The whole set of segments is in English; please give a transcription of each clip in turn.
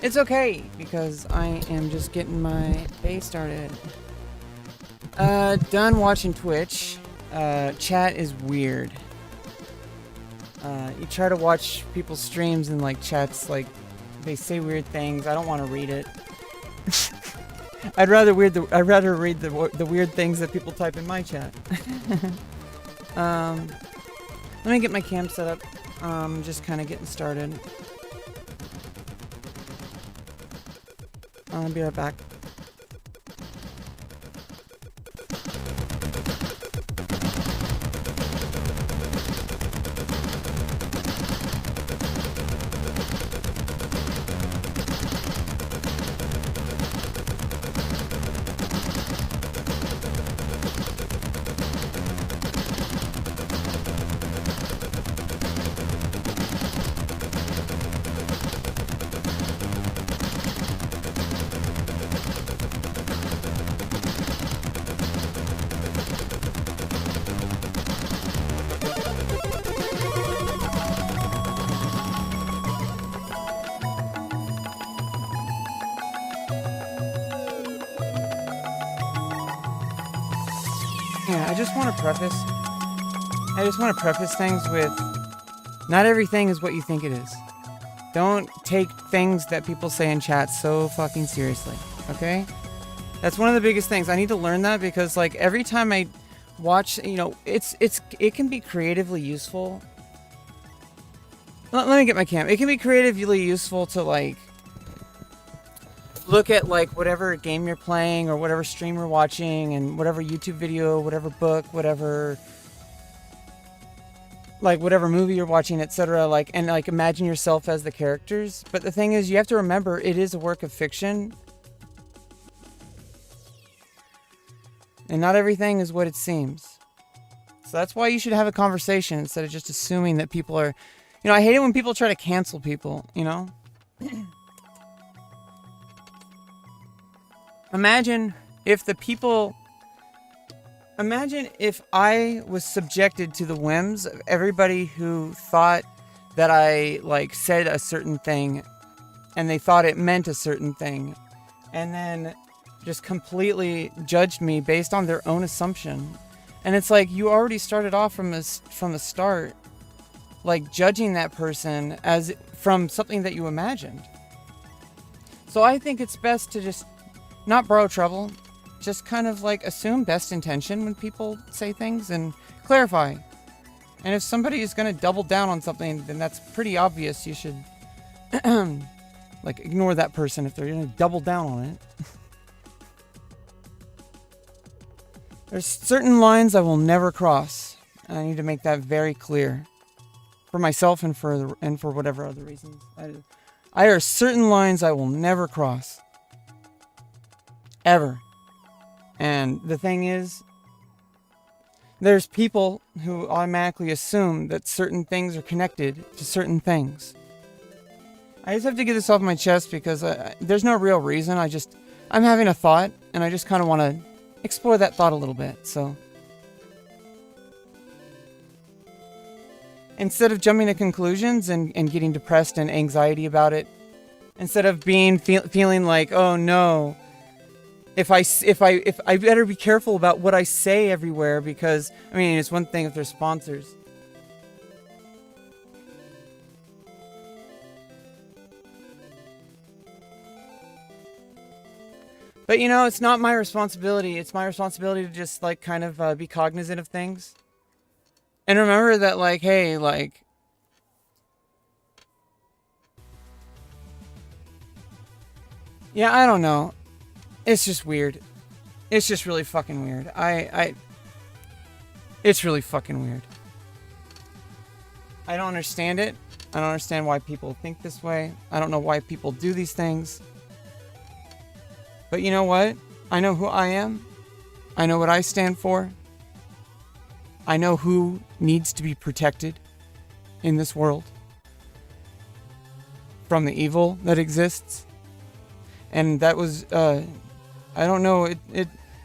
It's okay, because I am just getting my day started. Done watching Twitch. Chat is weird. You try to watch people's streams and like chats, like they say weird things. I don't want to read it. I'd rather read the weird things that people type in my chat. Let me get my cam set up. Just kind of getting started. I'll be right back. I just want to preface things with, not everything is what you think it is. Don't take things that people say in chat so fucking seriously, okay? That's one of the biggest things. I need to learn that, because like every time I watch, you know, it can be creatively useful. Let me get my cam. It can be creatively useful to like look at like whatever game you're playing or whatever stream you're watching and whatever YouTube video, whatever book, whatever movie you're watching, etc. Like, and like imagine yourself as the characters. But the thing is, you have to remember it is a work of fiction. And not everything is what it seems. So that's why you should have a conversation instead of just assuming that people are, you know, I hate it when people try to cancel people, you know? Imagine if I was subjected to the whims of everybody who thought that I like said a certain thing and they thought it meant a certain thing, and then just completely judged me based on their own assumption. And it's like, you already started off from the start, like judging that person as from something that you imagined. So I think it's best to just not borrow trouble, just kind of like assume best intention when people say things and clarify. And if somebody is going to double down on something, then that's pretty obvious. You should like ignore that person if they're going to double down on it. There's certain lines I will never cross, and I need to make that very clear for myself and for whatever other reasons. I are certain lines I will never cross. Ever. And the thing is, there's people who automatically assume that certain things are connected to certain things. I just have to get this off my chest because there's no real reason. I'm having a thought, and I just kind of want to explore that thought a little bit. So instead of jumping to conclusions and getting depressed and anxiety about it, instead of feeling like, oh no, if I better be careful about what I say everywhere, because I mean, it's one thing if they're sponsors. But you know, it's not my responsibility. It's my responsibility to just like kind of be cognizant of things. And remember that like, hey, like, yeah, I don't know. It's just weird. It's just really fucking weird. It's really fucking weird. I don't understand it. I don't understand why people think this way. I don't know why people do these things. But you know what? I know who I am. I know what I stand for. I know who needs to be protected in this world from the evil that exists. And that was, I don't know,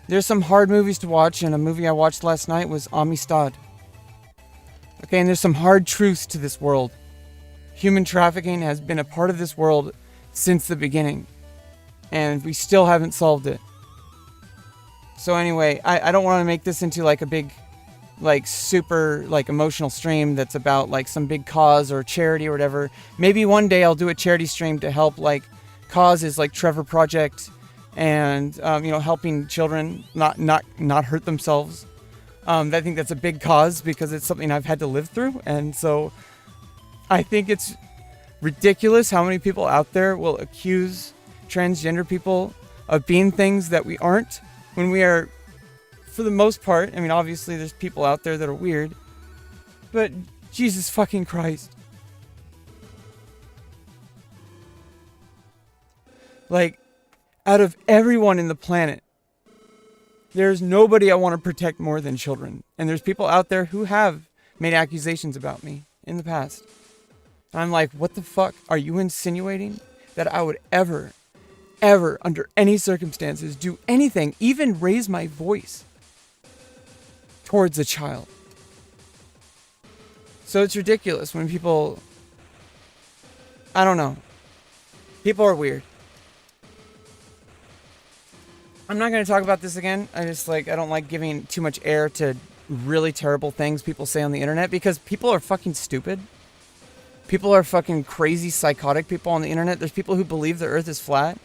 there's some hard movies to watch, and a movie I watched last night was Amistad. Okay, and there's some hard truths to this world. Human trafficking has been a part of this world since the beginning. And we still haven't solved it. So anyway, I don't want to make this into like a big, like super like emotional stream that's about like some big cause or charity or whatever. Maybe one day I'll do a charity stream to help like causes like Trevor Project and helping children not hurt themselves. I think that's a big cause because it's something I've had to live through, and so I think it's ridiculous how many people out there will accuse transgender people of being things that we aren't, when we are, for the most part. I mean, obviously there's people out there that are weird, but Jesus fucking Christ. Like, out of everyone in the planet, there's nobody I want to protect more than children. And there's people out there who have made accusations about me in the past. And I'm like, what the fuck? Are you insinuating that I would ever, under any circumstances, do anything, even raise my voice towards a child? So it's ridiculous when people, I don't know. People are weird. I'm not going to talk about this again. I don't like giving too much air to really terrible things people say on the internet, because people are fucking stupid. People are fucking crazy, psychotic people on the internet. There's people who believe the earth is flat.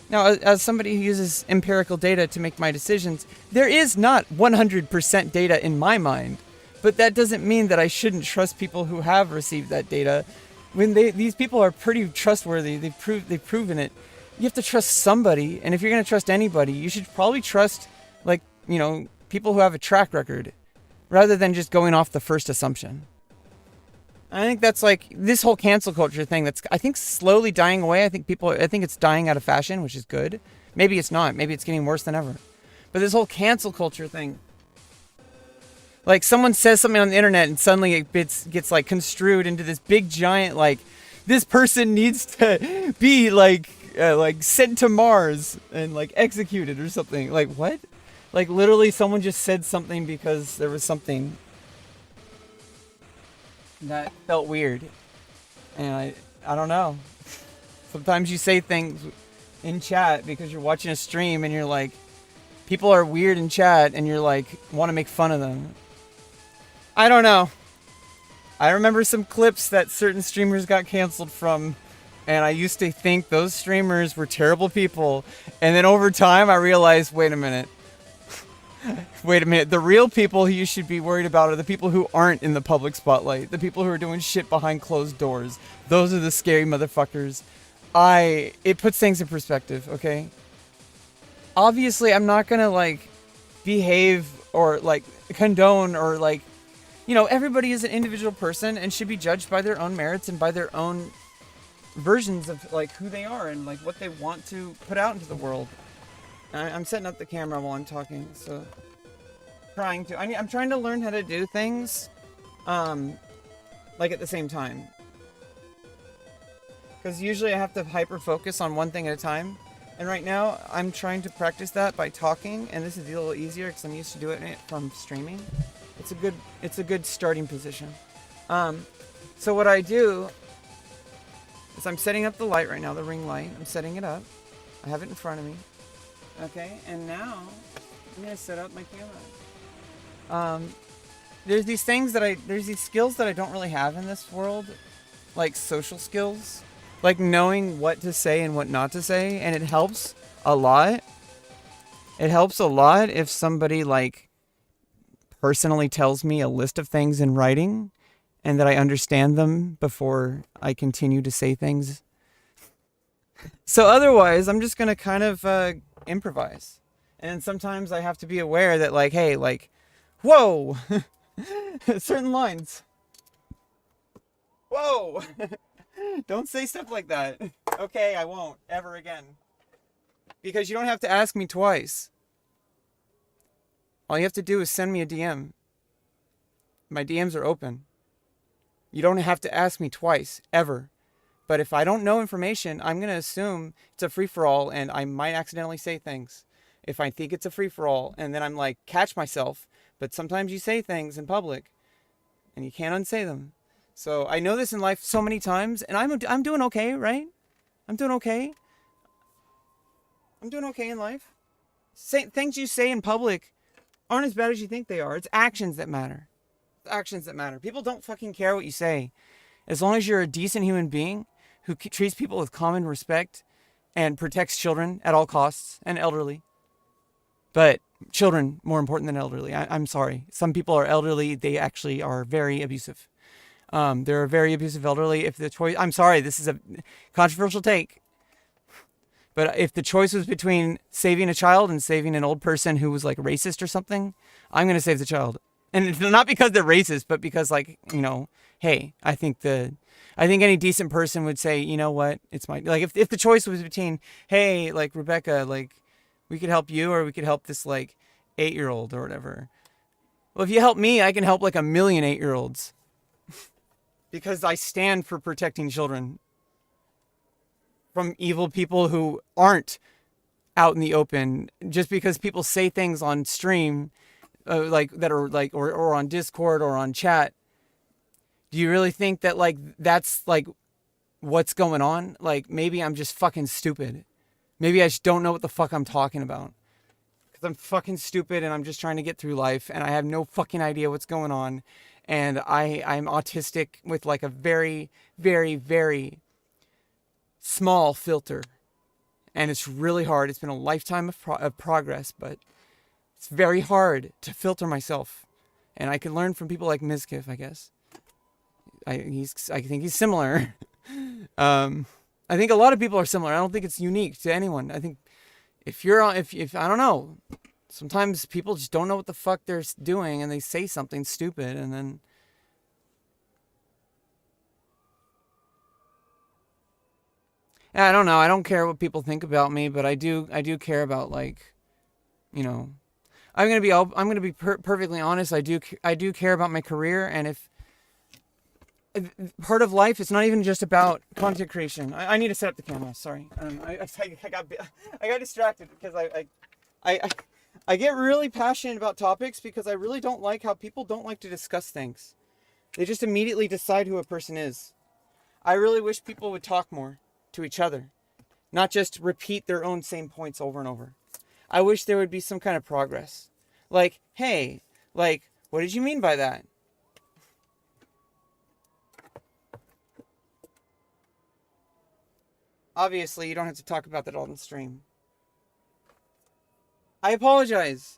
Now, as somebody who uses empirical data to make my decisions, there is not 100% data in my mind. But that doesn't mean that I shouldn't trust people who have received that data. When these people are pretty trustworthy, they've proven it. You have to trust somebody, and if you're going to trust anybody, you should probably trust, people who have a track record, rather than just going off the first assumption. I think that's like this whole cancel culture thing that's, I think, slowly dying away. I think it's dying out of fashion, which is good. Maybe it's not. Maybe it's getting worse than ever. But this whole cancel culture thing, like someone says something on the internet and suddenly it gets like construed into this big giant, like, this person needs to be like sent to Mars and like executed or something. Like, what? Like, literally someone just said something because there was something that felt weird. And I don't know. Sometimes you say things in chat because you're watching a stream and you're like, people are weird in chat, and you're like, want to make fun of them. I don't know. I remember some clips that certain streamers got canceled from, and I used to think those streamers were terrible people. And then over time, I realized, wait a minute. The real people who you should be worried about are the people who aren't in the public spotlight. The people who are doing shit behind closed doors. Those are the scary motherfuckers. It puts things in perspective, okay? Obviously, I'm not gonna, like, behave or, like, condone or, like, everybody is an individual person and should be judged by their own merits and by their own versions of like who they are and like what they want to put out into the world. I'm setting up the camera while I'm talking, so I'm trying to learn how to do things like at the same time, because usually I have to hyper focus on one thing at a time, and right now I'm trying to practice that by talking, and this is a little easier because I'm used to doing it from streaming. It's a good starting position. So what I do is I'm setting up the light right now, the ring light. I'm setting it up. I have it in front of me. Okay, and now I'm gonna set up my camera. There's these skills that I don't really have in this world, like social skills, like knowing what to say and what not to say, and it helps a lot. It helps a lot if somebody like personally tells me a list of things in writing and that I understand them before I continue to say things. So otherwise, I'm just going to kind of improvise. And sometimes I have to be aware that like, hey, like, whoa, certain lines. Whoa, don't say stuff like that. Okay, I won't ever again. Because you don't have to ask me twice. All you have to do is send me a DM. My DMs are open. You don't have to ask me twice, ever. But if I don't know information, I'm going to assume it's a free-for-all, and I might accidentally say things. If I think it's a free-for-all, and then I'm like, catch myself. But sometimes you say things in public, and you can't unsay them. So I know this in life so many times, and I'm doing okay, right? I'm doing okay. I'm doing okay in life. Things you say in public aren't as bad as you think they are. It's actions that matter. It's actions that matter. People don't fucking care what you say. As long as you're a decent human being who treats people with common respect and protects children at all costs and elderly. But children more important than elderly. I'm sorry. Some people are elderly. They actually are very abusive. They're a very abusive elderly. If the choice, I'm sorry, this is a controversial take. But if the choice was between saving a child and saving an old person who was like racist or something, I'm going to save the child. And it's not because they're racist, but because like, you know, hey, I think any decent person would say, you know what, it's my, like if the choice was between, hey, like Rebecca, like we could help you or we could help this like 8-year-old or whatever. Well, if you help me, I can help like 1 million 8-year-olds because I stand for protecting children from evil people who aren't out in the open. Just because people say things on stream, like that are like, or on Discord or on chat, do you really think that like that's like what's going on? Like maybe I'm just fucking stupid. Maybe I just don't know what the fuck I'm talking about. Because I'm fucking stupid and I'm just trying to get through life and I have no fucking idea what's going on. And I'm autistic with like a very, very, very small filter. And it's really hard. It's been a lifetime of progress, but it's very hard to filter myself. And I can learn from people like Mizkif, I guess. I think he's similar. I think a lot of people are similar. I don't think it's unique to anyone. I think if I don't know, sometimes people just don't know what the fuck they're doing and they say something stupid and then I don't know. I don't care what people think about me, but I do care about like, you know, I'm going to be perfectly honest. I do care about my career, and if part of life, it's not even just about content creation. I need to set up the camera. Sorry, I got distracted because I get really passionate about topics because I really don't like how people don't like to discuss things. They just immediately decide who a person is. I really wish people would talk more to each other, not just repeat their own same points over and over. I wish there would be some kind of progress. Like, hey, like, what did you mean by that? Obviously, you don't have to talk about that all on stream. I apologize.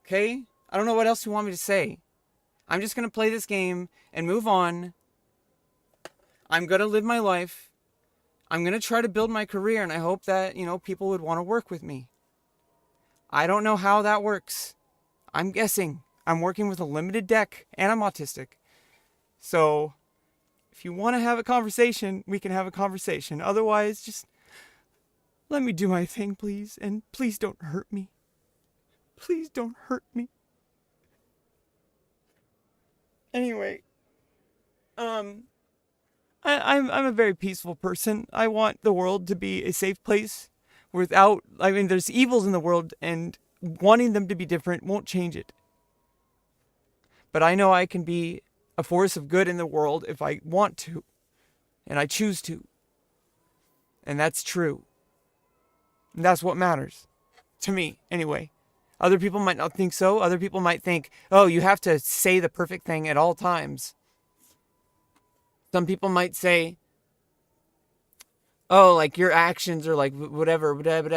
Okay? I don't know what else you want me to say. I'm just going to play this game and move on. I'm going to live my life. I'm going to try to build my career, and I hope that, you know, people would want to work with me. I don't know how that works. I'm guessing. I'm working with a limited deck, and I'm autistic. So if you want to have a conversation, we can have a conversation. Otherwise, just let me do my thing, please. And please don't hurt me. Please don't hurt me. Anyway, I'm a very peaceful person. I want the world to be a safe place without, I mean, there's evils in the world, and wanting them to be different won't change it. But I know I can be a force of good in the world if I want to, and I choose to. And that's true. And that's what matters. To me, anyway. Other people might not think so. Other people might think, oh, you have to say the perfect thing at all times. Some people might say, oh, like your actions are like whatever. Whatever.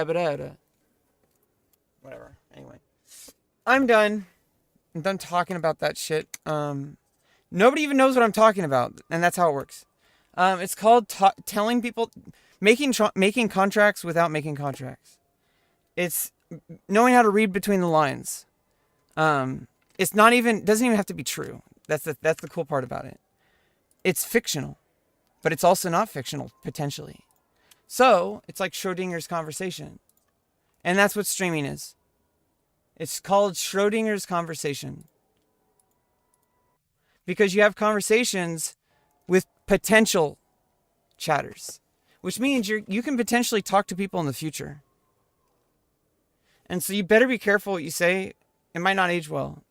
Anyway. I'm done. I'm done talking about that shit. Nobody even knows what I'm talking about, and that's how it works. It's called telling people, making contracts without making contracts. It's knowing how to read between the lines. It's not even, doesn't even have to be true. That's the cool part about it. It's fictional, but it's also not fictional, potentially. So, it's like Schrodinger's conversation. And that's what streaming is. It's called Schrodinger's conversation. Because you have conversations with potential chatters, which means you can potentially talk to people in the future. And so you better be careful what you say. It might not age well.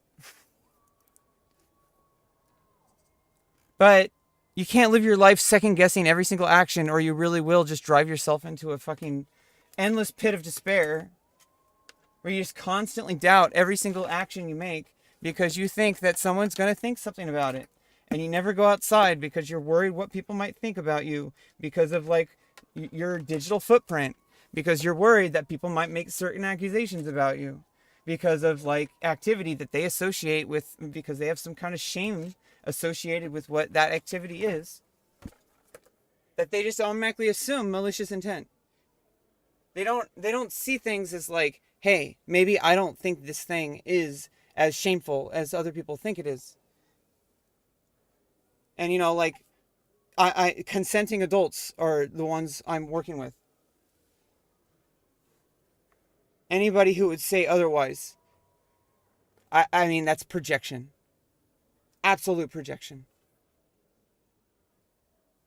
But You can't live your life second guessing every single action, or you really will just drive yourself into a fucking endless pit of despair where you just constantly doubt every single action you make because you think that someone's going to think something about it. And you never go outside because you're worried what people might think about you because of like your digital footprint, because you're worried that people might make certain accusations about you because of like activity that they associate with, because they have some kind of shame associated with what that activity is, that they just automatically assume malicious intent. They don't see things as like, hey, maybe I don't think this thing is as shameful as other people think it is. And like I consenting adults are the ones I'm working with. Anybody who would say otherwise, I mean, that's projection. Absolute projection.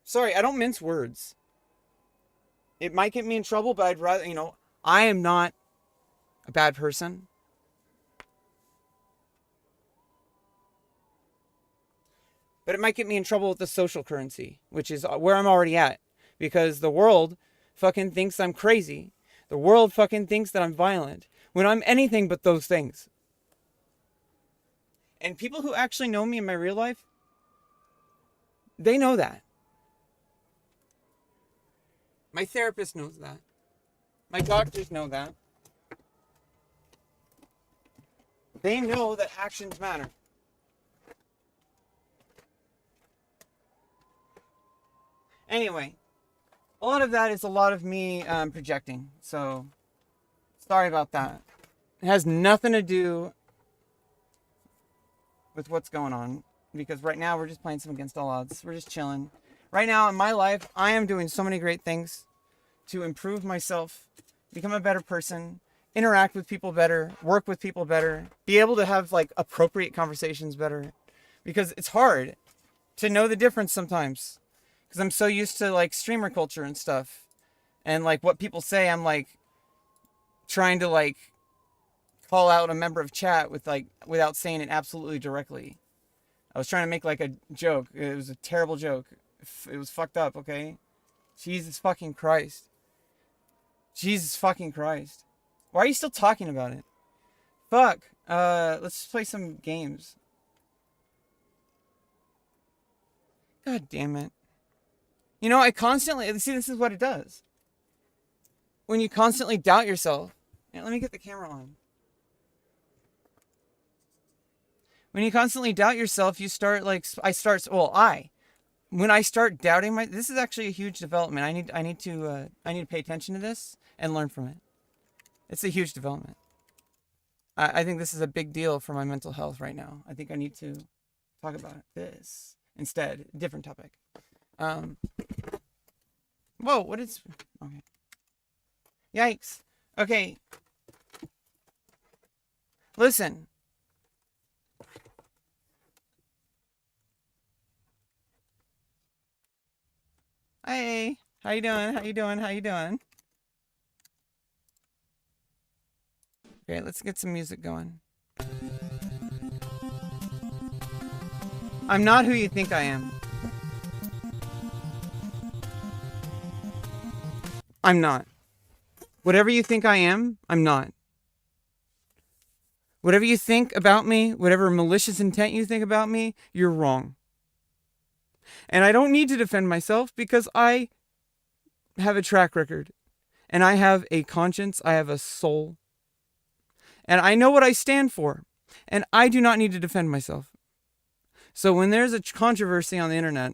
Sorry, I don't mince words. It might get me in trouble, but I'd rather, I am not a bad person. But it might get me in trouble with the social currency, which is where I'm already at. Because the world fucking thinks I'm crazy. The world fucking thinks that I'm violent. When I'm anything but those things. And people who actually know me in my real life, they know that. My therapist knows that. My doctors know that. They know that actions matter. Anyway, a lot of that is a lot of me projecting. So, sorry about that. It has nothing to do with what's going on, because right now we're just playing some against all odds. We're just chilling. Right now in my life, I am doing so many great things to improve myself, become a better person, interact with people better, work with people better, be able to have like appropriate conversations better, because it's hard to know the difference sometimes, because I'm so used to like streamer culture and stuff, and like what people say, I'm like trying to like call out a member of chat with like without saying it absolutely directly. I was trying to make like a joke. It was a terrible joke. It was fucked up, okay? Jesus fucking Christ. Jesus fucking Christ. Why are you still talking about it? Fuck. Let's play some games. God damn it. I constantly... See, this is what it does. When you constantly doubt yourself... let me get the camera on. When you constantly doubt yourself, you start like... When I start doubting this is actually a huge development. I need to pay attention to this and learn from it. It's a huge development. I think this is a big deal for my mental health right now. I think I need to talk about this instead. Different topic. Whoa, what is... Okay. Yikes. Okay. Listen. Hey, how you doing? How you doing? How you doing? Okay, let's get some music going. I'm not who you think I am. I'm not. Whatever you think I am, I'm not. Whatever you think about me, whatever malicious intent you think about me, you're wrong. And I don't need to defend myself because I have a track record. And I have a conscience. I have a soul. And I know what I stand for. And I do not need to defend myself. So when there's a controversy on the internet,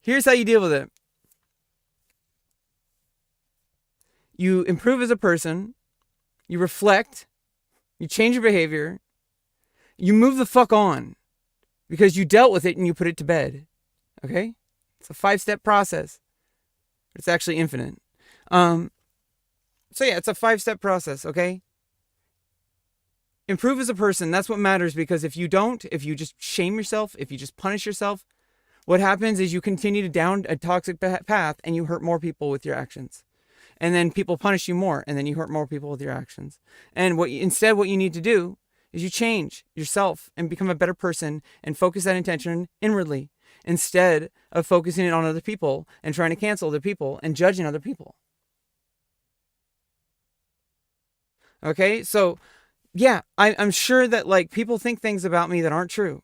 here's how you deal with it. You improve as a person. You reflect. You change your behavior. You move the fuck on. Because you dealt with it and you put it to bed. Okay? It's a 5-step process. It's actually infinite. So yeah, it's a 5-step process, okay? Improve as a person. That's what matters, because if you don't, if you just shame yourself, if you just punish yourself, what happens is you continue to down a toxic path and you hurt more people with your actions. And then people punish you more and then you hurt more people with your actions. And what you need to do is you change yourself and become a better person and focus that intention inwardly instead of focusing it on other people and trying to cancel other people and judging other people. Okay, so yeah, I'm sure that like people think things about me that aren't true.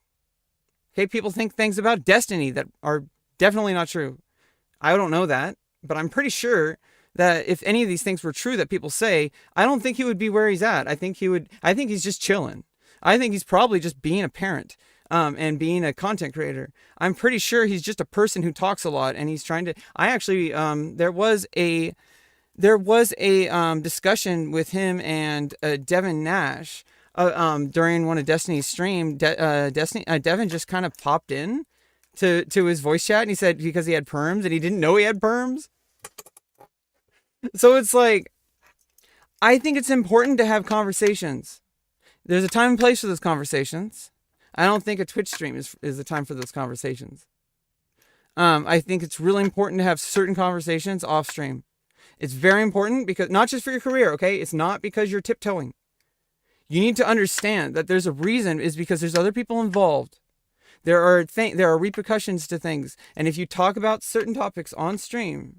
Okay, people think things about Destiny that are definitely not true. I don't know that, but I'm pretty sure that if any of these things were true that people say, I don't think he would be where he's at. I think he's just chilling. I think he's probably just being a parent, and being a content creator. I'm pretty sure he's just a person who talks a lot, and he's trying to, I actually, there was a discussion with him and Devin Nash during one of Destiny's stream. Devin just kind of popped in to his voice chat, and he said because he had perms and he didn't know he had perms. So it's like, I think it's important to have conversations. There's a time and place for those conversations. I don't think a Twitch stream is the time for those conversations. I think it's really important to have certain conversations off stream. It's very important because not just for your career, okay? It's not because you're tiptoeing. You need to understand that there's a reason, is because there's other people involved. There are repercussions to things, and if you talk about certain topics on stream,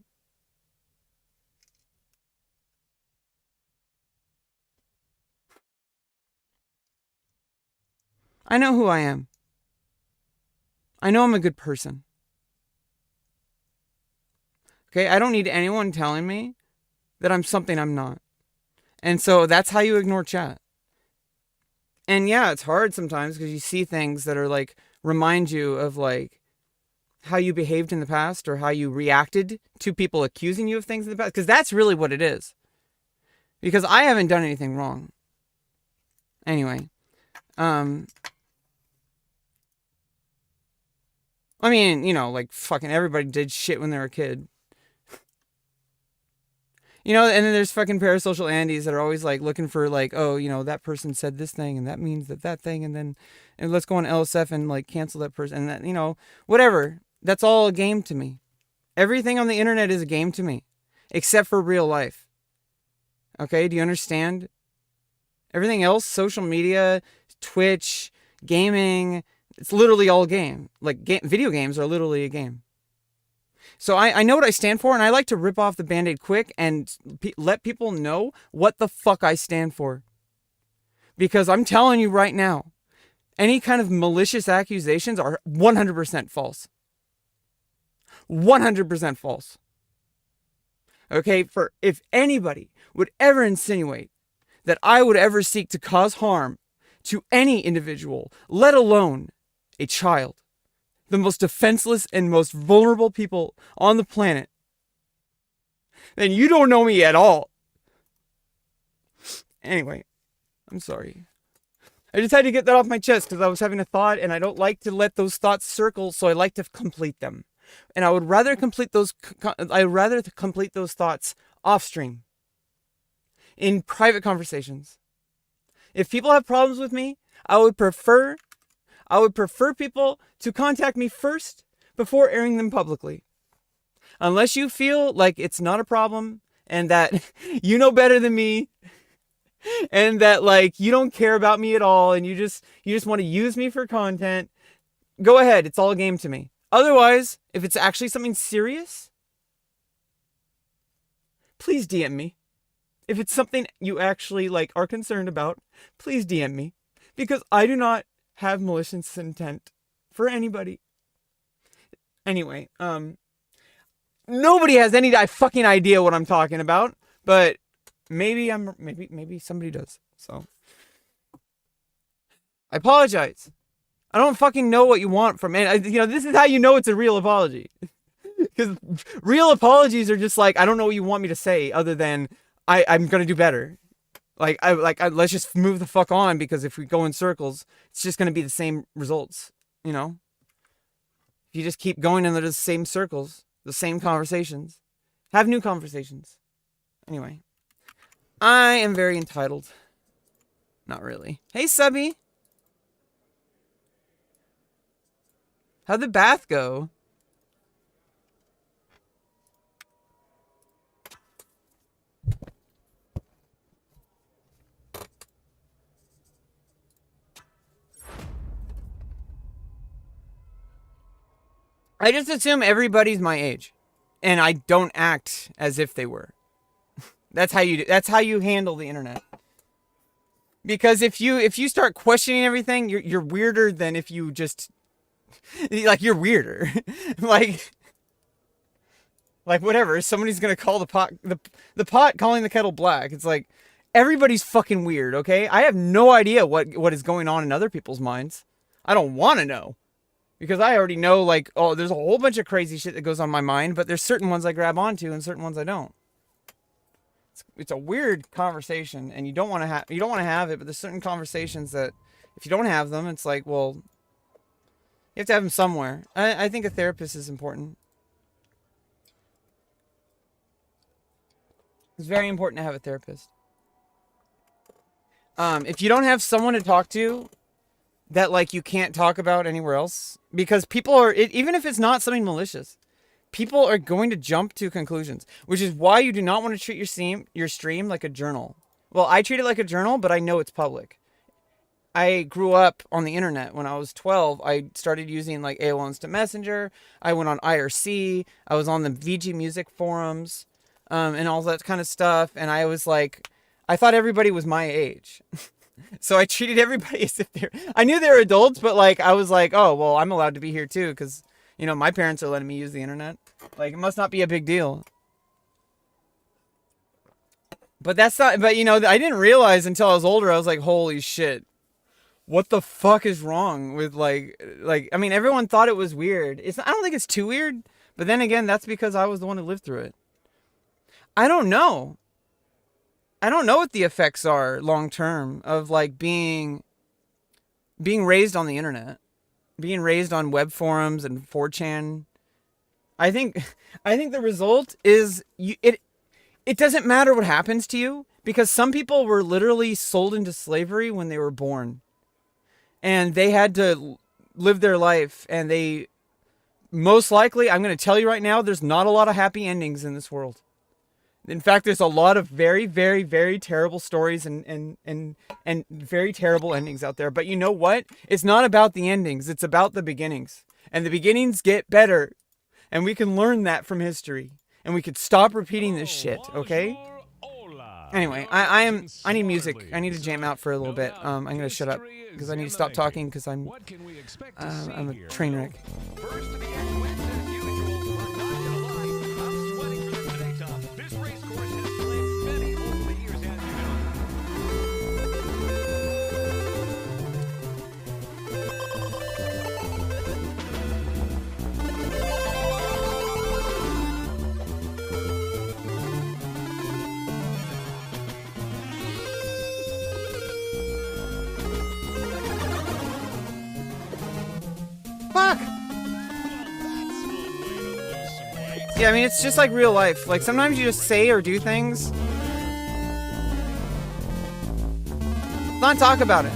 I know who I am. I know I'm a good person. Okay, I don't need anyone telling me that I'm something I'm not. And so that's how you ignore chat. And yeah, it's hard sometimes because you see things that are like, remind you of like how you behaved in the past or how you reacted to people accusing you of things in the past. Because that's really what it is. Because I haven't done anything wrong. Anyway. I mean, you know, like fucking everybody did shit when they were a kid. You know, and then there's fucking parasocial Andes that are always like looking for like, oh, you know, that person said this thing and that means that thing, and then let's go on LSF and like cancel that person, and that, you know, whatever. That's all a game to me. Everything on the internet is a game to me, except for real life. Okay, do you understand? Everything else, social media, Twitch, gaming, it's literally all a game. Like video games are literally a game. So I know what I stand for, and I like to rip off the Band-Aid quick and let people know what the fuck I stand for. Because I'm telling you right now, any kind of malicious accusations are 100% false. 100% false. Okay, for if anybody would ever insinuate that I would ever seek to cause harm to any individual, let alone a child, the most defenseless and most vulnerable people on the planet, then you don't know me at all. Anyway, I'm sorry. I just had to get that off my chest because I was having a thought, and I don't like to let those thoughts circle, so I like to complete them. And I would rather complete those thoughts off stream, in private conversations. If people have problems with me, I would prefer people to contact me first before airing them publicly. Unless you feel like it's not a problem and that you know better than me and that like you don't care about me at all and you just want to use me for content, go ahead. It's all a game to me. Otherwise, if it's actually something serious, please DM me. If it's something you actually like are concerned about, please DM me, because I do not have malicious intent for anybody. Anyway, nobody has any fucking idea what I'm talking about, but maybe somebody does. So I apologize. I don't fucking know what you want from me. You know, this is how you know it's a real apology. Because real apologies are just like, I don't know what you want me to say other than I'm gonna do better. Let's just move the fuck on, because if we go in circles, it's just gonna be the same results, you know? If you just keep going into the same circles, the same conversations, have new conversations. Anyway, I am very entitled. Not really. Hey, Subby. How'd the bath go? I just assume everybody's my age, and I don't act as if they were. That's how you handle the internet. Because if you start questioning everything, you're weirder than if you just like you're weirder. like whatever, somebody's gonna call the pot calling the kettle black. It's like everybody's fucking weird, okay? I have no idea what is going on in other people's minds. I don't want to know. Because I already know, like, oh, there's a whole bunch of crazy shit that goes on my mind, but there's certain ones I grab onto and certain ones I don't. It's a weird conversation, and you don't want to have it, but there's certain conversations that if you don't have them, it's like, well, you have to have them somewhere. I think a therapist is important. It's very important to have a therapist. If you don't have someone to talk to that, like, you can't talk about anywhere else, because people are, even if it's not something malicious, people are going to jump to conclusions, which is why you do not want to treat your stream like a journal. Well, I treat it like a journal, but I know it's public. I grew up on the internet. When I was 12, I started using like AOL Instant Messenger. I went on IRC. I was on the VG Music forums, and all that kind of stuff. And I was like, I thought everybody was my age. So I treated everybody as if I knew they were adults, but like, I was like, oh, well, I'm allowed to be here too, because, you know, my parents are letting me use the internet. Like, it must not be a big deal. But that's not, but you know, I didn't realize until I was older, I was like, holy shit. What the fuck is wrong with like, I mean, everyone thought it was weird. I don't think it's too weird, but then again, that's because I was the one who lived through it. I don't know what the effects are long term of like being raised on the internet, being raised on web forums and 4chan. I think the result is it doesn't matter what happens to you, because some people were literally sold into slavery when they were born, and they had to live their life, and they most likely, I'm going to tell you right now, there's not a lot of happy endings in this world. In fact, there's a lot of very, very, very terrible stories and very terrible endings out there. But you know what? It's not about the endings. It's about the beginnings. And the beginnings get better. And we can learn that from history. And we could stop repeating this shit, okay? Anyway, I need music. I need to jam out for a little bit. I'm going to shut up because I need to stop talking because I'm a train wreck. Fuck! Yeah, I mean, it's just like real life. Like, sometimes you just say or do things. Let's not talk about it.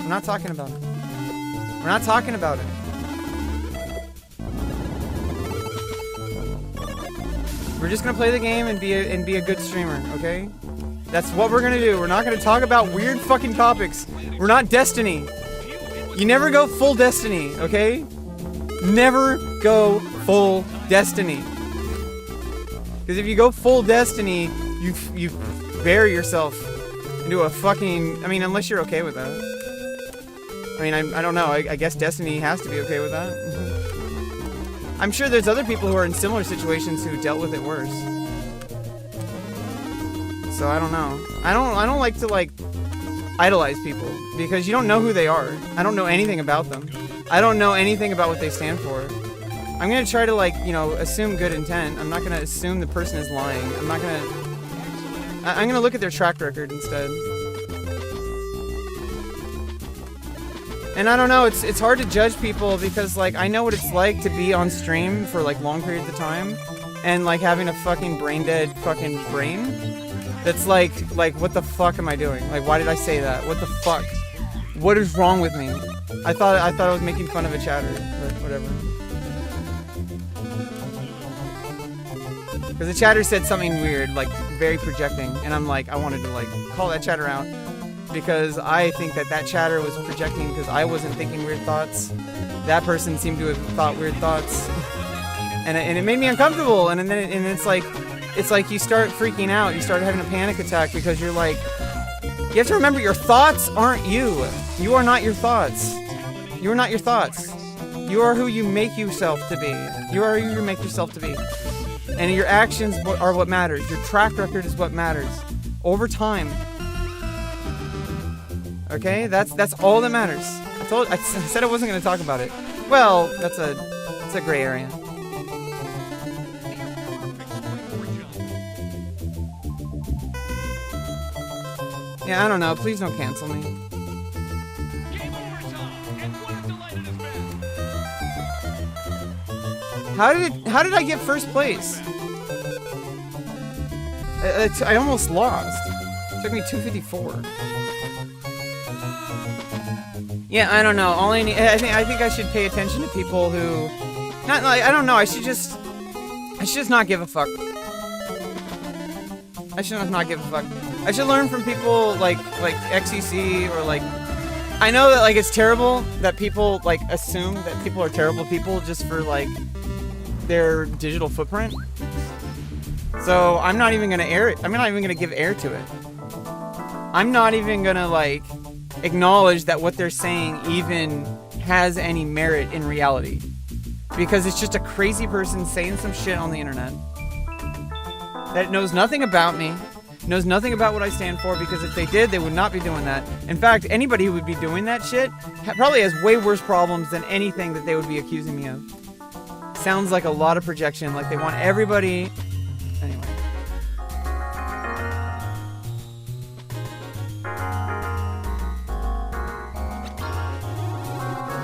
We're not talking about it. We're not talking about it. We're just gonna play the game and be a good streamer, okay? That's what we're gonna do. We're not gonna talk about weird fucking topics. We're not Destiny. You never go full Destiny, okay? Never go full Destiny. Because if you go full Destiny, you bury yourself into a fucking... I mean, unless you're okay with that. I mean, I don't know. I guess Destiny has to be okay with that. I'm sure there's other people who are in similar situations who dealt with it worse. So I don't know. I don't like to like idolize people because you don't know who they are. I don't know anything about them. I don't know anything about what they stand for. I'm gonna try to like, you know, assume good intent. I'm not gonna assume the person is lying. I'm gonna look at their track record instead. And I don't know, it's hard to judge people because like I know what it's like to be on stream for like long periods of time and like having a fucking brain dead fucking brain that's like what the fuck am I doing? Like, why did I say that? What the fuck? What is wrong with me? I thought I was making fun of a chatter, but whatever. Because the chatter said something weird, like very projecting, and I'm like, I wanted to like call that chatter out because I think that chatter was projecting because I wasn't thinking weird thoughts. that person seemed to have thought weird thoughts, and it made me uncomfortable. And then it's like you start freaking out, you start having a panic attack because you're like, you have to remember your thoughts aren't you. You are not your thoughts. You are not your thoughts. You are who you make yourself to be. You are who you make yourself to be. And your actions are what matters. Your track record is what matters. Over time. Okay? That's all that matters. I said I wasn't going to talk about it. Well, that's a gray area. Yeah, I don't know. Please don't cancel me. How did I get first place? I almost lost. It took me 254. Yeah, I don't know. I think I should pay attention to people who, not like, I don't know. I should just not give a fuck. I should not give a fuck. I should learn from people like XCC or like. I know that like it's terrible that people like assume that people are terrible people just for like their digital footprint. So I'm not even gonna air it. I'm not even gonna give air to it. I'm not even gonna like acknowledge that what they're saying even has any merit in reality, because it's just a crazy person saying some shit on the internet that knows nothing about me, knows nothing about what I stand for, because if they did, they would not be doing that. In fact, anybody who would be doing that shit probably has way worse problems than anything that they would be accusing me of. Sounds like a lot of projection, like they want everybody. Anyway.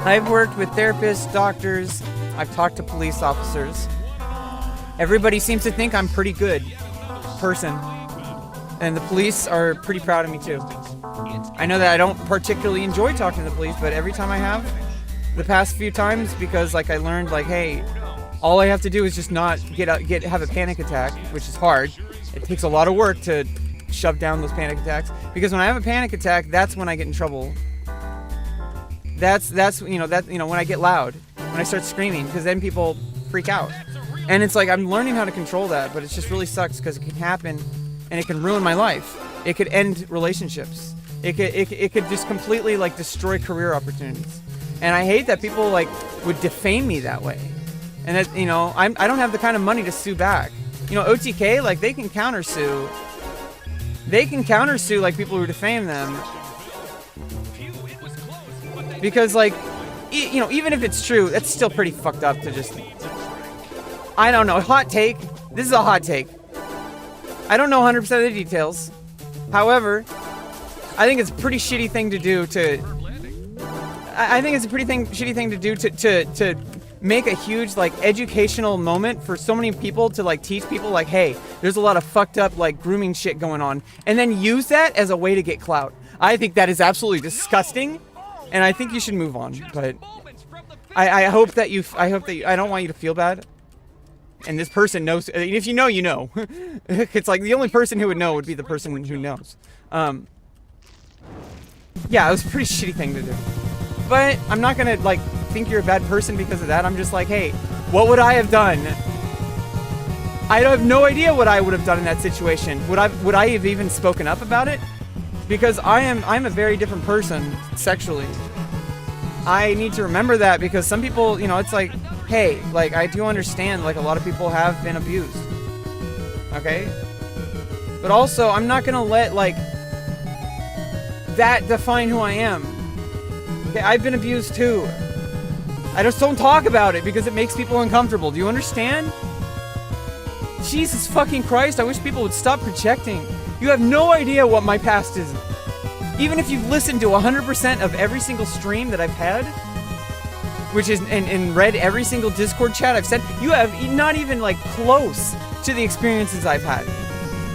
I've worked with therapists, doctors, I've talked to police officers. Everybody seems to think I'm pretty good person. And the police are pretty proud of me too. I know that I don't particularly enjoy talking to the police, but every time I have, the past few times, because like I learned like, hey, all I have to do is just not have a panic attack, which is hard. It takes a lot of work to shove down those panic attacks, because when I have a panic attack, that's when I get in trouble. That's when I get loud, when I start screaming, because then people freak out. And it's like I'm learning how to control that, but it just really sucks because it can happen and it can ruin my life. It could end relationships. It could just completely like destroy career opportunities. And I hate that people like would defame me that way. And that, I don't have the kind of money to sue back. OTK, like they can countersue. They can countersue like people who defame them. Because like, even if it's true, that's still pretty fucked up to just, I don't know, hot take. This is a hot take. I don't know 100% of the details. However, I think it's a pretty shitty thing to do to make a huge like educational moment for so many people to like teach people like, hey, there's a lot of fucked up like grooming shit going on, and then use that as a way to get clout. I think that is absolutely disgusting, and I think you should move on. But I hope that I don't want you to feel bad. And this person knows. If you know, you know. It's like the only person who would know would be the person who knows. Yeah, it was a pretty shitty thing to do. But I'm not gonna like think you're a bad person because of that. I'm just like, hey, what would I have done? I have no idea what I would have done in that situation. Would I have even spoken up about it? Because I'm a very different person sexually. I need to remember that, because some people, it's like, hey, like I do understand like a lot of people have been abused. Okay? But also I'm not gonna let like that define who I am. Okay, I've been abused too. I just don't talk about it because it makes people uncomfortable. Do you understand? Jesus fucking Christ, I wish people would stop projecting. You have no idea what my past is. Even if you've listened to 100% of every single stream that I've had, which is, and read every single Discord chat I've said, you have not even like close to the experiences I've had.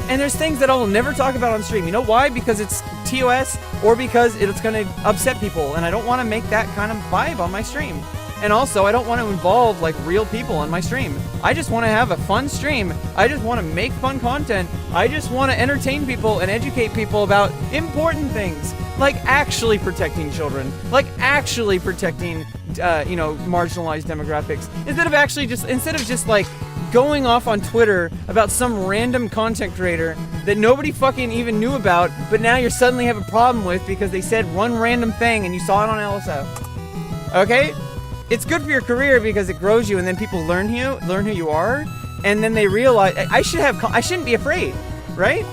And there's things that I will never talk about on stream. You know why? Because it's TOS, or because it's gonna upset people, and I don't want to make that kind of vibe on my stream. And also, I don't want to involve like real people on my stream. I just want to have a fun stream. I just want to make fun content. I just want to entertain people and educate people about important things, like actually protecting children, like actually protecting, marginalized demographics, instead of just like going off on Twitter about some random content creator that nobody fucking even knew about, but now you suddenly have a problem with because they said one random thing and you saw it on LSF. Okay? It's good for your career because it grows you, and then people learn who you are, and then they realize I shouldn't be afraid, right?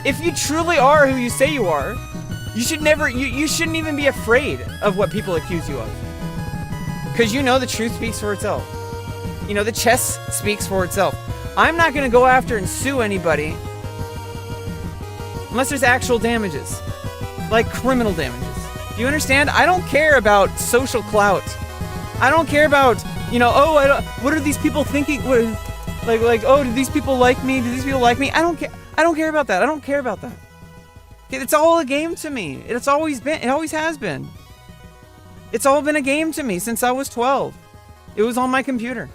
If you truly are who you say you are, you shouldn't even be afraid of what people accuse you of. Because the truth speaks for itself. The chess speaks for itself. I'm not going to go after and sue anybody unless there's actual damages, like criminal damages. Do you understand? I don't care about social clout. I don't care about, what are these people thinking? Oh, do these people like me? Do these people like me? I don't care. I don't care about that. I don't care about that. It's all a game to me. It always has been. It's all been a game to me since I was 12. It was on my computer.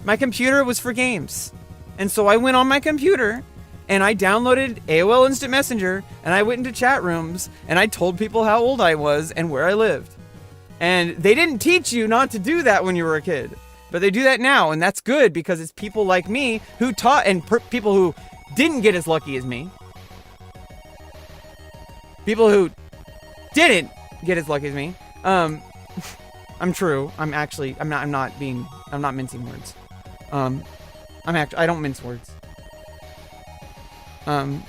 My computer was for games. And so I went on my computer and I downloaded AOL Instant Messenger and I went into chat rooms and I told people how old I was and where I lived. And they didn't teach you not to do that when you were a kid, but they do that now, and that's good because it's people like me who taught, and people who didn't get as lucky as me. People who didn't get as lucky as me. I'm true. I'm not mincing words. I don't mince words. I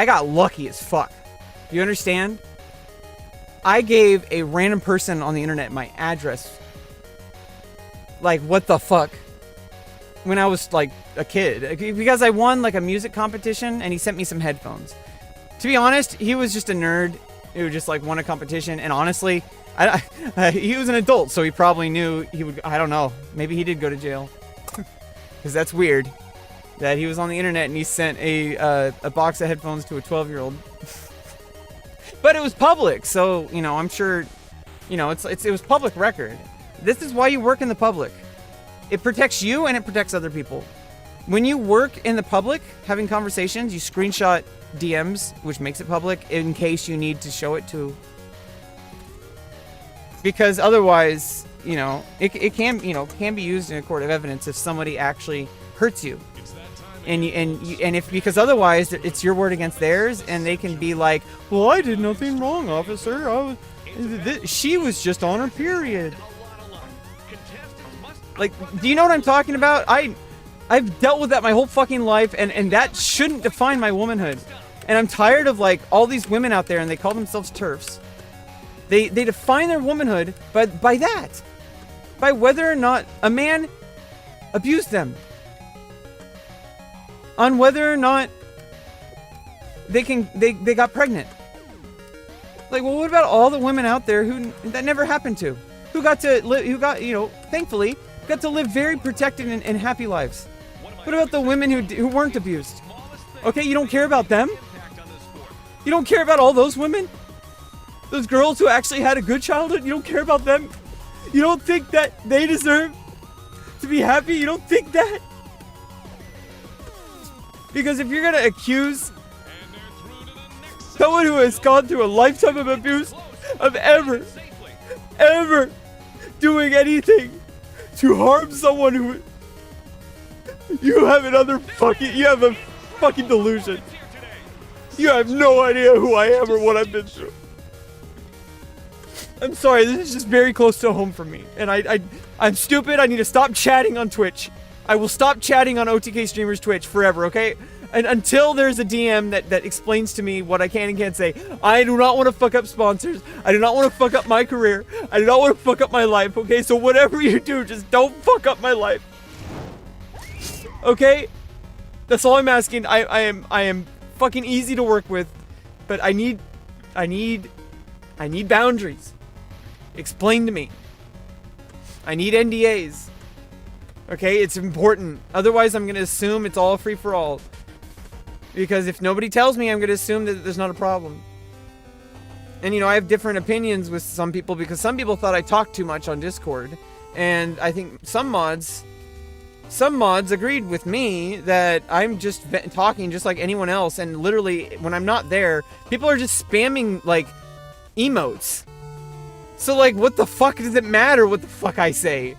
got lucky as fuck. You understand? I gave a random person on the internet my address. Like, what the fuck? When I was, like, a kid. Because I won, like, a music competition, and he sent me some headphones. To be honest, he was just a nerd who just, like, won a competition, and honestly, he was an adult, so he probably knew he would, I don't know, maybe he did go to jail. Because that's weird. That he was on the internet and he sent a box of headphones to a 12-year-old. But it was public, so, I'm sure, it was public record. This is why you work in the public. It protects you and it protects other people. When you work in the public, having conversations, you screenshot DMs, which makes it public, in case you need to show it to. Because otherwise, it can be used in a court of evidence if somebody actually hurts you. Because otherwise it's your word against theirs, and they can be like, well, I did nothing wrong, officer. She was just on her period. Like, do you know what I'm talking about? I've dealt with that my whole fucking life, and that shouldn't define my womanhood. And I'm tired of like all these women out there, and they call themselves TERFs. They define their womanhood by that, by whether or not a man abused them. On whether or not they got pregnant. Like, well, what about all the women out there who that never happened to? Who got to live, thankfully, got to live very protected and happy lives. What about the women who weren't abused? Okay, you don't care about them? You don't care about all those women? Those girls who actually had a good childhood? You don't care about them? You don't think that they deserve to be happy? You don't think that? Because if you're gonna accuse someone who has gone through a lifetime of abuse of ever doing anything to harm someone who... You have a fucking delusion. You have no idea who I am or what I've been through. I'm sorry, this is just very close to home for me. And I'm stupid, I need to stop chatting on Twitch. I will stop chatting on OTK Streamers Twitch forever, okay? And until there's a DM that explains to me what I can and can't say. I do not want to fuck up sponsors. I do not want to fuck up my career. I do not want to fuck up my life, okay? So whatever you do, just don't fuck up my life. Okay? That's all I'm asking. I am fucking easy to work with, but I need boundaries. Explain to me. I need NDAs. Okay, it's important. Otherwise, I'm going to assume it's all free for all. Because if nobody tells me, I'm going to assume that there's not a problem. And, you know, I have different opinions with some people because some people thought I talked too much on Discord. And I think some mods agreed with me that I'm just talking just like anyone else. And literally, when I'm not there, people are just spamming, like, emotes. So, like, what the fuck does it matter what the fuck I say?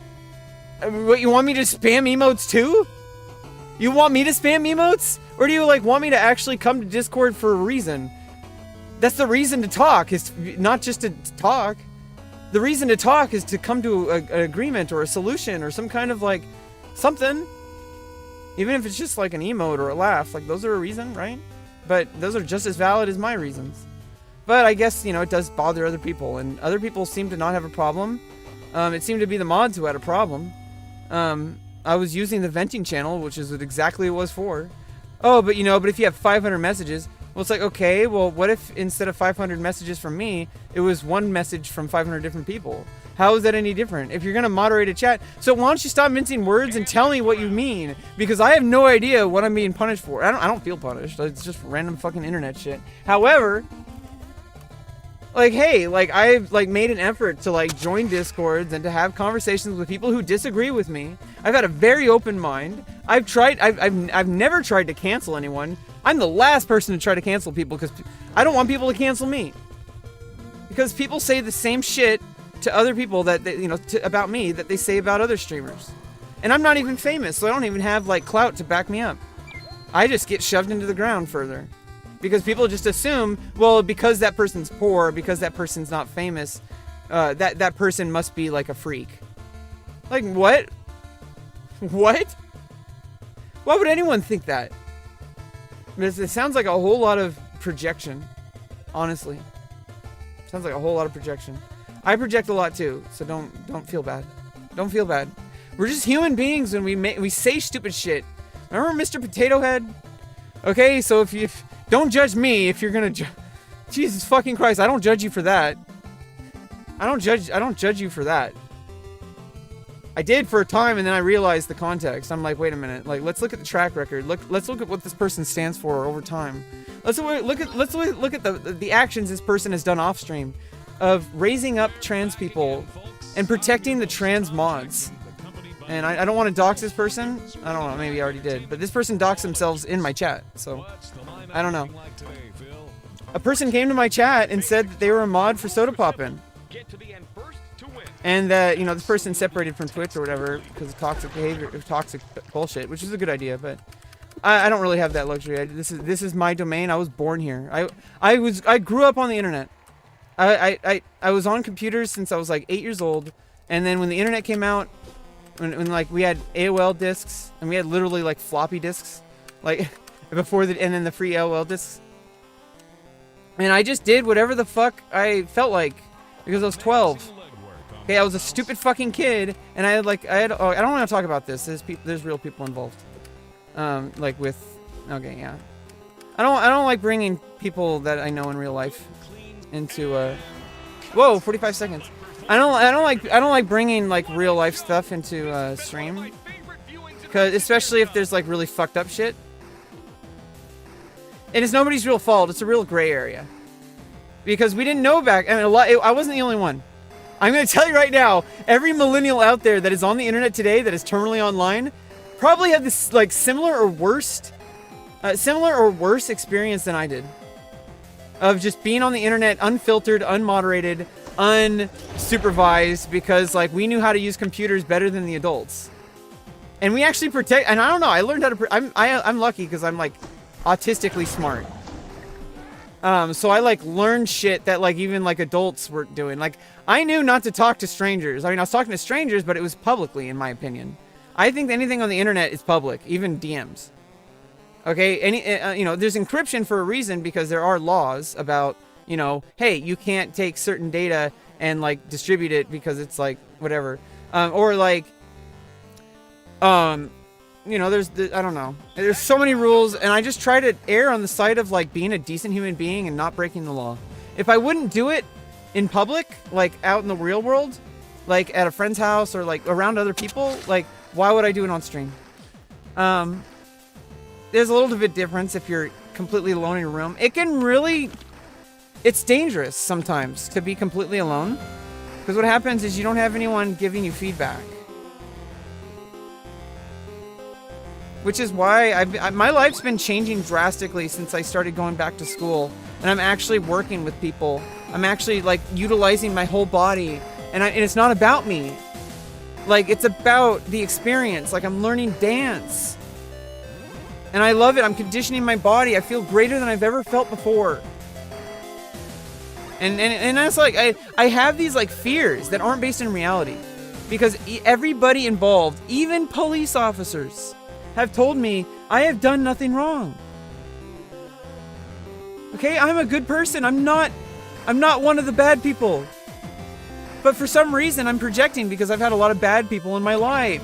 What, you want me to spam emotes too? You want me to spam emotes? Or do you, like, want me to actually come to Discord for a reason? That's the reason to talk, is not just to talk. The reason to talk is to come to an agreement or a solution or some kind of, like, something. Even if it's just, like, an emote or a laugh. Like, those are a reason, right? But those are just as valid as my reasons. But I guess, you know, it does bother other people. And other people seem to not have a problem. It seemed to be the mods who had a problem. I was using the venting channel, which is what exactly it was for. Oh, but, you know, but if you have 500 messages... Well, it's like, okay, well, what if instead of 500 messages from me, it was one message from 500 different people? How is that any different? If you're going to moderate a chat, so why don't you stop mincing words and tell me what you mean? Because I have no idea what I'm being punished for. I don't feel punished. It's just random fucking internet shit. However, like, hey, like, I've, like, made an effort to, like, join Discords and to have conversations with people who disagree with me. I've had a very open mind. I've never tried to cancel anyone. I'm the last person to try to cancel people because I don't want people to cancel me. Because people say the same shit to other people that they, you know, about me that they say about other streamers. And I'm not even famous, so I don't even have, like, clout to back me up. I just get shoved into the ground further. Because people just assume, well, because that person's poor, because that person's not famous, that person must be, like, a freak. Like, what? What? Why would anyone think that? It sounds like a whole lot of projection. Honestly. Sounds like a whole lot of projection. I project a lot too, so don't feel bad. Don't feel bad. We're just human beings and we say stupid shit. Remember Mr. Potato Head? Okay, so if you... Don't judge me if you're gonna Jesus fucking Christ, I don't judge you for that. I don't judge you for that. I did for a time, and then I realized the context. I'm like, wait a minute. Like, let's look at the track record. Let's look at what this person stands for over time. Let's look at the actions this person has done off stream, of raising up trans people and protecting the trans mods. And I don't want to dox this person. I don't know. Maybe I already did. But this person doxed themselves in my chat. So, I don't know. A person came to my chat and said that they were a mod for Soda Poppin'. And that, you know, this person separated from Twitch or whatever because of toxic behavior, toxic bullshit, which is a good idea, but I don't really have that luxury. This is my domain. I was born here. I grew up on the internet. I was on computers since I was like 8 years old, and then when the internet came out, when like we had AOL discs and we had literally like floppy disks, like before and then the free AOL discs, and I just did whatever the fuck I felt like because I was 12. Okay, I was a stupid fucking kid, and I don't want to talk about this. There's real people involved. Like with, okay, yeah. I don't like bringing people that I know in real life into, whoa, 45 seconds. I don't like bringing like real life stuff into stream, cause especially if there's like really fucked up shit. And it's nobody's real fault. It's a real gray area, because we didn't know back. I mean, I wasn't the only one. I'm going to tell you right now, every millennial out there that is on the internet today that is terminally online probably had this like similar or worse experience than I did. Of just being on the internet unfiltered, unmoderated, unsupervised, because like we knew how to use computers better than the adults. And we actually protect, and I don't know, I learned how to, I'm lucky because I'm like autistically smart. So I like learned shit that like even like adults were doing. Like I knew not to talk to strangers. I mean, I was talking to strangers, but it was publicly, in my opinion. I think anything on the internet is public, even DMs. Okay, you know, there's encryption for a reason because there are laws about, you know, hey, you can't take certain data and like distribute it because it's like whatever, or like, you know, I don't know. There's so many rules, and I just try to err on the side of like being a decent human being and not breaking the law. If I wouldn't do it in public, like out in the real world, like at a friend's house or like around other people, like why would I do it on stream? There's a little bit of difference if you're completely alone in your room. It can really it's dangerous sometimes to be completely alone. Because what happens is you don't have anyone giving you feedback. Which is why my life's been changing drastically since I started going back to school. And I'm actually working with people. I'm actually like utilizing my whole body. And it's not about me. Like, it's about the experience. Like, I'm learning dance. And I love it. I'm conditioning my body. I feel greater than I've ever felt before. And that's like, I have these like fears that aren't based in reality. Because everybody involved, even police officers, have told me I have done nothing wrong. Okay, I'm a good person. I'm not one of the bad people. But for some reason, I'm projecting because I've had a lot of bad people in my life.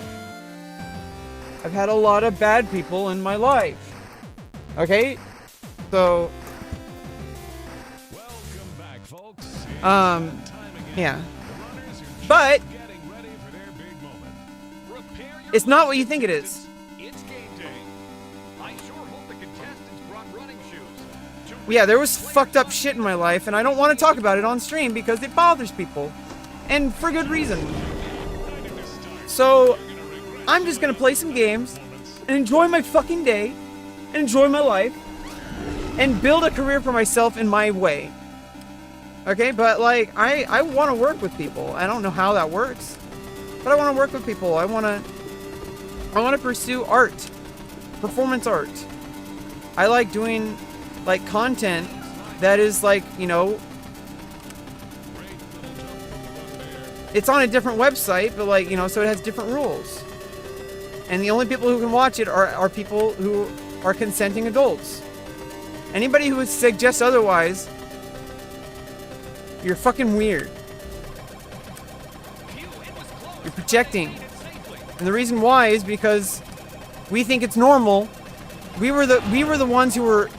I've had a lot of bad people in my life. Okay? So... yeah. But... it's not what you think it is. Yeah, there was fucked up shit in my life, and I don't want to talk about it on stream because it bothers people. And for good reason. So, I'm just gonna play some games, and enjoy my fucking day, and enjoy my life, and build a career for myself in my way. Okay, but like, I want to work with people. I don't know how that works, but I want to work with people. I want to pursue art, performance art. I like doing like content that is like, you know, it's on a different website, but like, you know, so it has different rules. And the only people who can watch it are people who are consenting adults. Anybody who would suggest otherwise, you're fucking weird. You're projecting. And the reason why is because we think it's normal. We were the ones who were...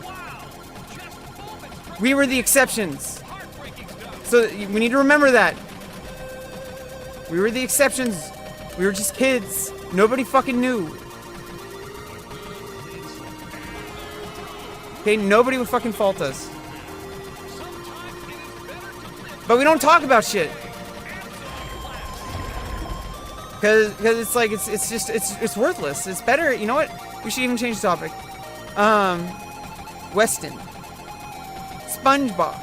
we were the exceptions. So we need to remember that. We were the exceptions. We were just kids. Nobody fucking knew. Okay, nobody would fucking fault us. But we don't talk about shit. Cause it's like it's worthless. It's better. You know what? We should even change the topic. Weston. SpongeBob.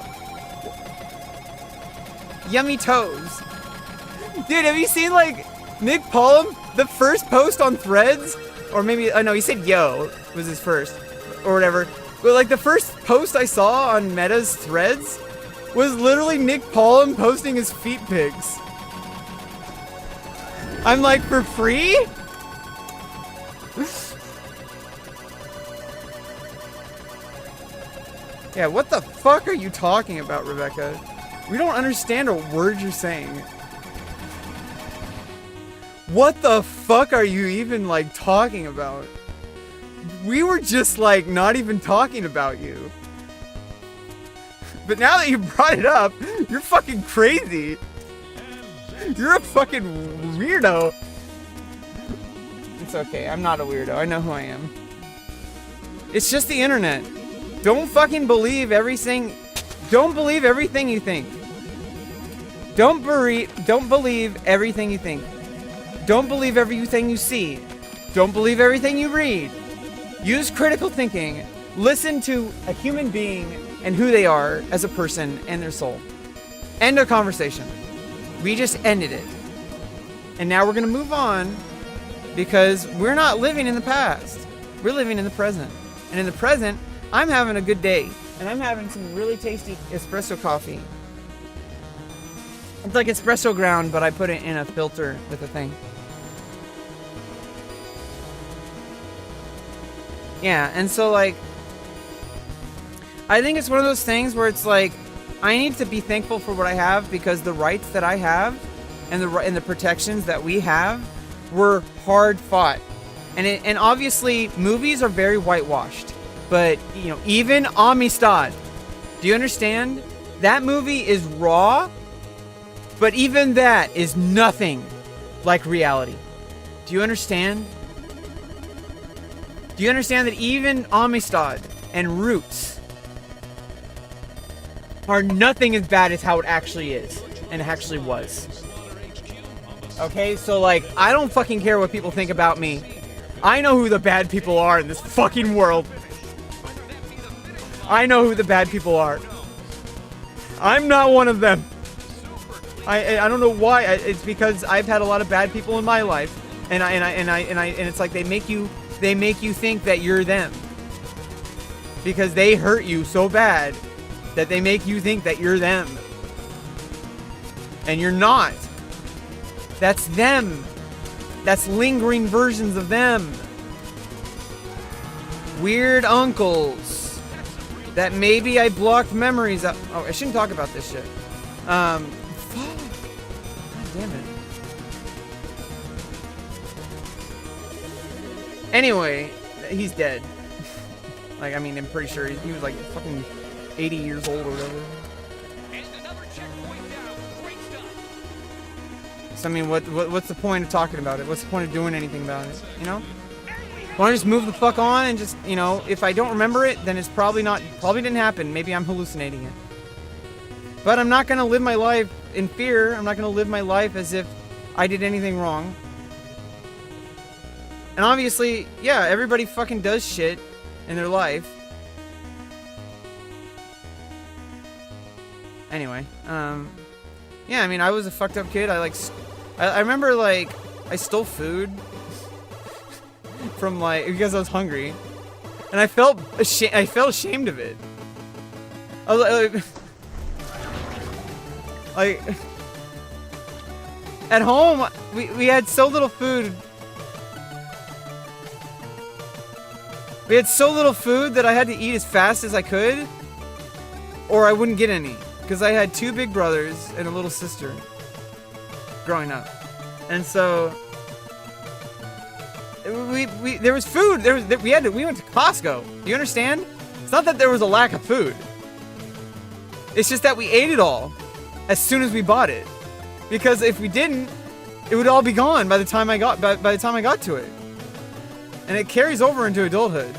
Yummy toes. Dude, have you seen like Nick Pollum? The first post on Threads, or maybe no, he said yo was his first, or whatever. But like the first post I saw on Meta's Threads was literally Nick Pollum posting his feet pics. I'm like, for free? Yeah, what the fuck are you talking about, Rebecca? We don't understand a word you're saying. What the fuck are you even like talking about? We were just like not even talking about you. But now that you brought it up, you're fucking crazy. You're a fucking weirdo. It's okay, I'm not a weirdo. I know who I am. It's just the internet. Don't fucking believe everything. Don't believe everything you think. Don't believe everything you think. Don't believe everything you see. Don't believe everything you read. Use critical thinking. Listen to a human being and who they are as a person and their soul. End of conversation. We just ended it. And now we're going to move on because we're not living in the past. We're living in the present. And in the present, I'm having a good day. And I'm having some really tasty espresso coffee. It's like espresso ground, but I put it in a filter with a thing. Yeah, and so like, I think it's one of those things where it's like, I need to be thankful for what I have because the rights that I have and the protections that we have were hard fought. And obviously movies are very whitewashed, but you know, even Amistad, do you understand? That movie is raw, but even that is nothing like reality. Do you understand? Do you understand that even Amistad and Roots are nothing as bad as how it actually is and actually was. Okay, so like, I don't fucking care what people think about me. I know who the bad people are in this fucking world. I know who the bad people are. I'm not one of them. I don't know why. It's because I've had a lot of bad people in my life, and it's like they make you think that you're them because they hurt you so bad that they make you think that you're them, and you're not. That's them. That's lingering versions of them. Weird uncles that maybe I blocked memories of. Oh, I shouldn't talk about this shit. Fuck. God damn it. Anyway, he's dead. Like, I mean, I'm pretty sure he was like fucking 80 years old or whatever. So, I mean, what's the point of talking about it? What's the point of doing anything about it? You know? Why don't I just move the fuck on and just, you know, if I don't remember it, then it's probably didn't happen. Maybe I'm hallucinating it. But I'm not gonna live my life in fear. I'm not gonna live my life as if I did anything wrong. And obviously, yeah, everybody fucking does shit in their life. Anyway, yeah, I mean, I was a fucked up kid. I remember, like, I stole food from, like, because I was hungry, and I felt ashamed of it. I was like, at home, we had so little food. We had so little food that I had to eat as fast as I could, or I wouldn't get any, because I had 2 big brothers and a little sister growing up, and so there was food. We went to Costco. You understand? It's not that there was a lack of food. It's just that we ate it all as soon as we bought it, because if we didn't, it would all be gone by the time I got to it. And it carries over into adulthood.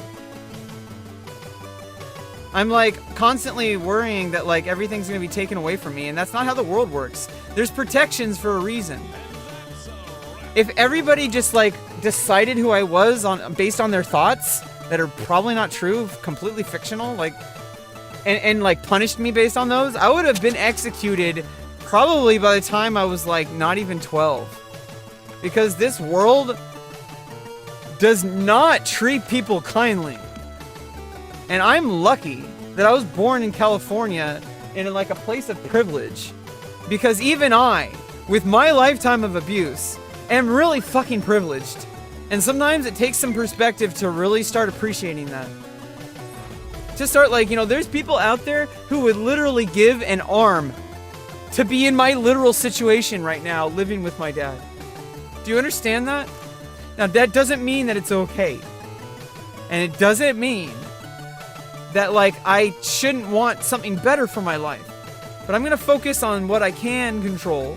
I'm like constantly worrying that like everything's gonna be taken away from me, and that's not how the world works. There's protections for a reason. If everybody just like decided who I was based on their thoughts that are probably not true, completely fictional, like, and like punished me based on those, I would have been executed probably by the time I was like not even 12. Because this world does not treat people kindly. And I'm lucky that I was born in California in like a place of privilege. Because even I, with my lifetime of abuse, am really fucking privileged. And sometimes it takes some perspective to really start appreciating that. To start like, you know, there's people out there who would literally give an arm to be in my literal situation right now, living with my dad. Do you understand that? Now, that doesn't mean that it's okay. And it doesn't mean that, like, I shouldn't want something better for my life. But I'm going to focus on what I can control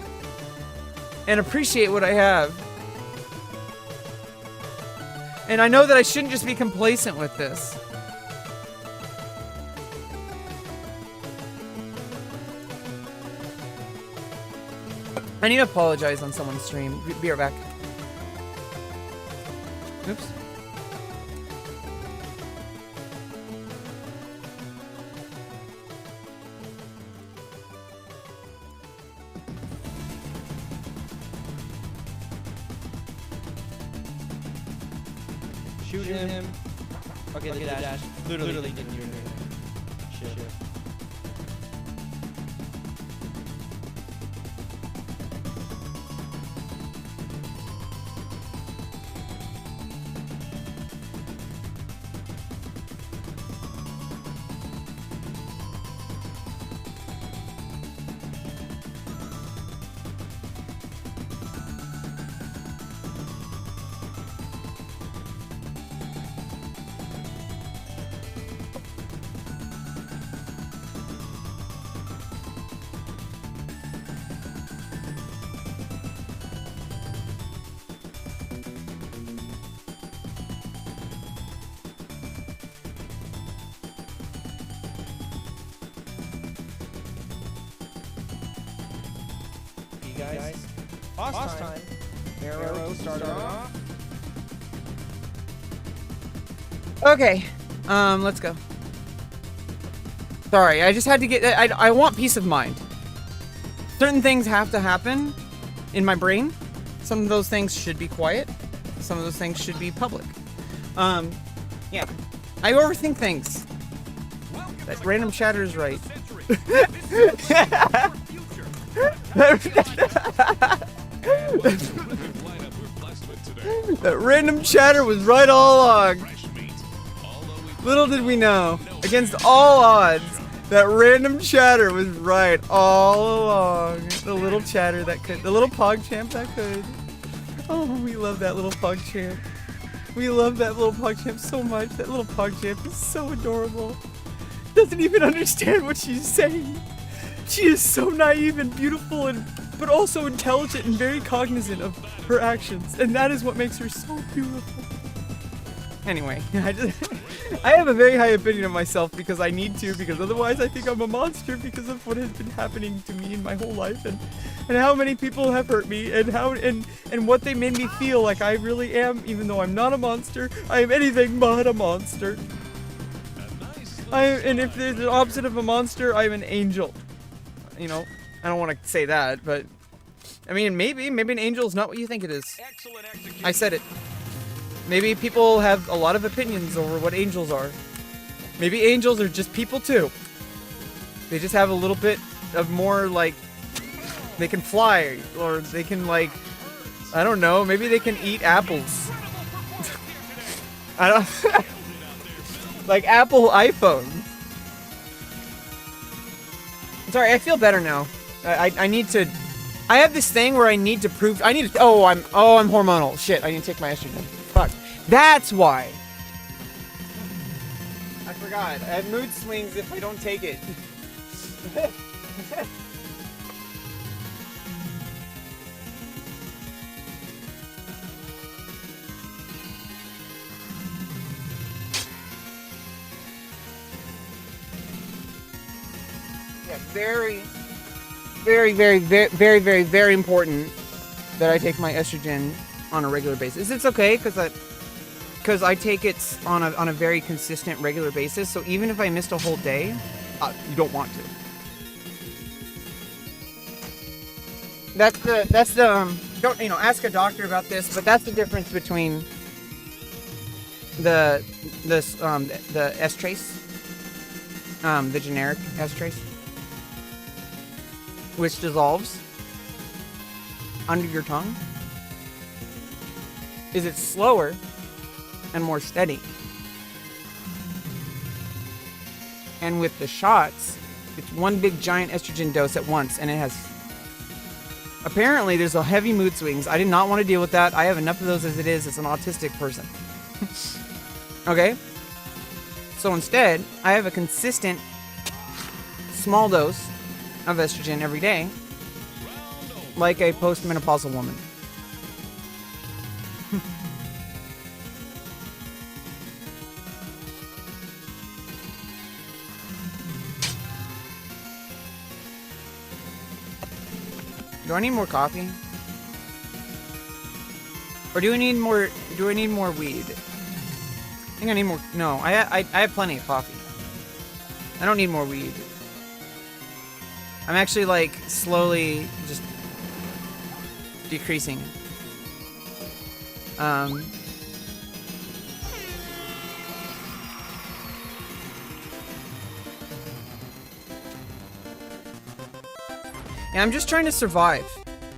and appreciate what I have. And I know that I shouldn't just be complacent with this. I need to apologize on someone's stream. Be right back. Oops. Shoot him. Okay, the dash. Literally didn't do anything. Shit. guys. Boss time. Arrow starter off. Okay, let's go. Sorry, I just had to get. I want peace of mind. Certain things have to happen in my brain. Some of those things should be quiet. Some of those things should be public. Yeah. I overthink things. That random chatter is right. That random chatter was right all along. Little did we know, against all odds, that random chatter was right all along. The little chatter that could, the little PogChamp that could. Oh, we love that little PogChamp. We love that little PogChamp so much. That little PogChamp is so adorable. Doesn't even understand what she's saying. She is so naive and beautiful, and but also intelligent and very cognizant of her actions, and that is what makes her so beautiful. Anyway, I have a very high opinion of myself because I need to, because otherwise I think I'm a monster because of what has been happening to me in my whole life, and how many people have hurt me, and how and what they made me feel like I really am, even though I'm not a monster. I am anything but a monster. And if there's the opposite of a monster, I'm an angel. You know, I don't want to say that, but I mean, maybe an angel is not what you think it is. I said it. Maybe people have a lot of opinions over what angels are. Maybe angels are just people too. They just have a little bit of more, like, they can fly, or they can, like, I don't know, maybe they can eat apples. I don't like Apple iPhone. Sorry, I feel better now. I need to. I have this thing where I need to prove. I need to. Oh, I'm hormonal. Shit, I need to take my estrogen. Fuck. That's why. I forgot. I have mood swings if I don't take it. Yeah, very important that I take my estrogen on a regular basis. It's okay because I take it on a very consistent, regular basis. So even if I missed a whole day, you don't want to. That's the don't ask a doctor about this, but that's the difference between the S trace, the generic S trace, which dissolves under your tongue. Is it slower and more steady? And with the shots, it's one big giant estrogen dose at once, and it has. Apparently, there's a heavy mood swings. I did not want to deal with that. I have enough of those as it is. As an autistic person. Okay? So instead, I have a consistent small dose of estrogen every day, like a postmenopausal woman. Do I need more coffee? Or do I need more weed? I think I need more. No, I have plenty of coffee. I don't need more weed. I'm actually like slowly just decreasing. Yeah, I'm just trying to survive.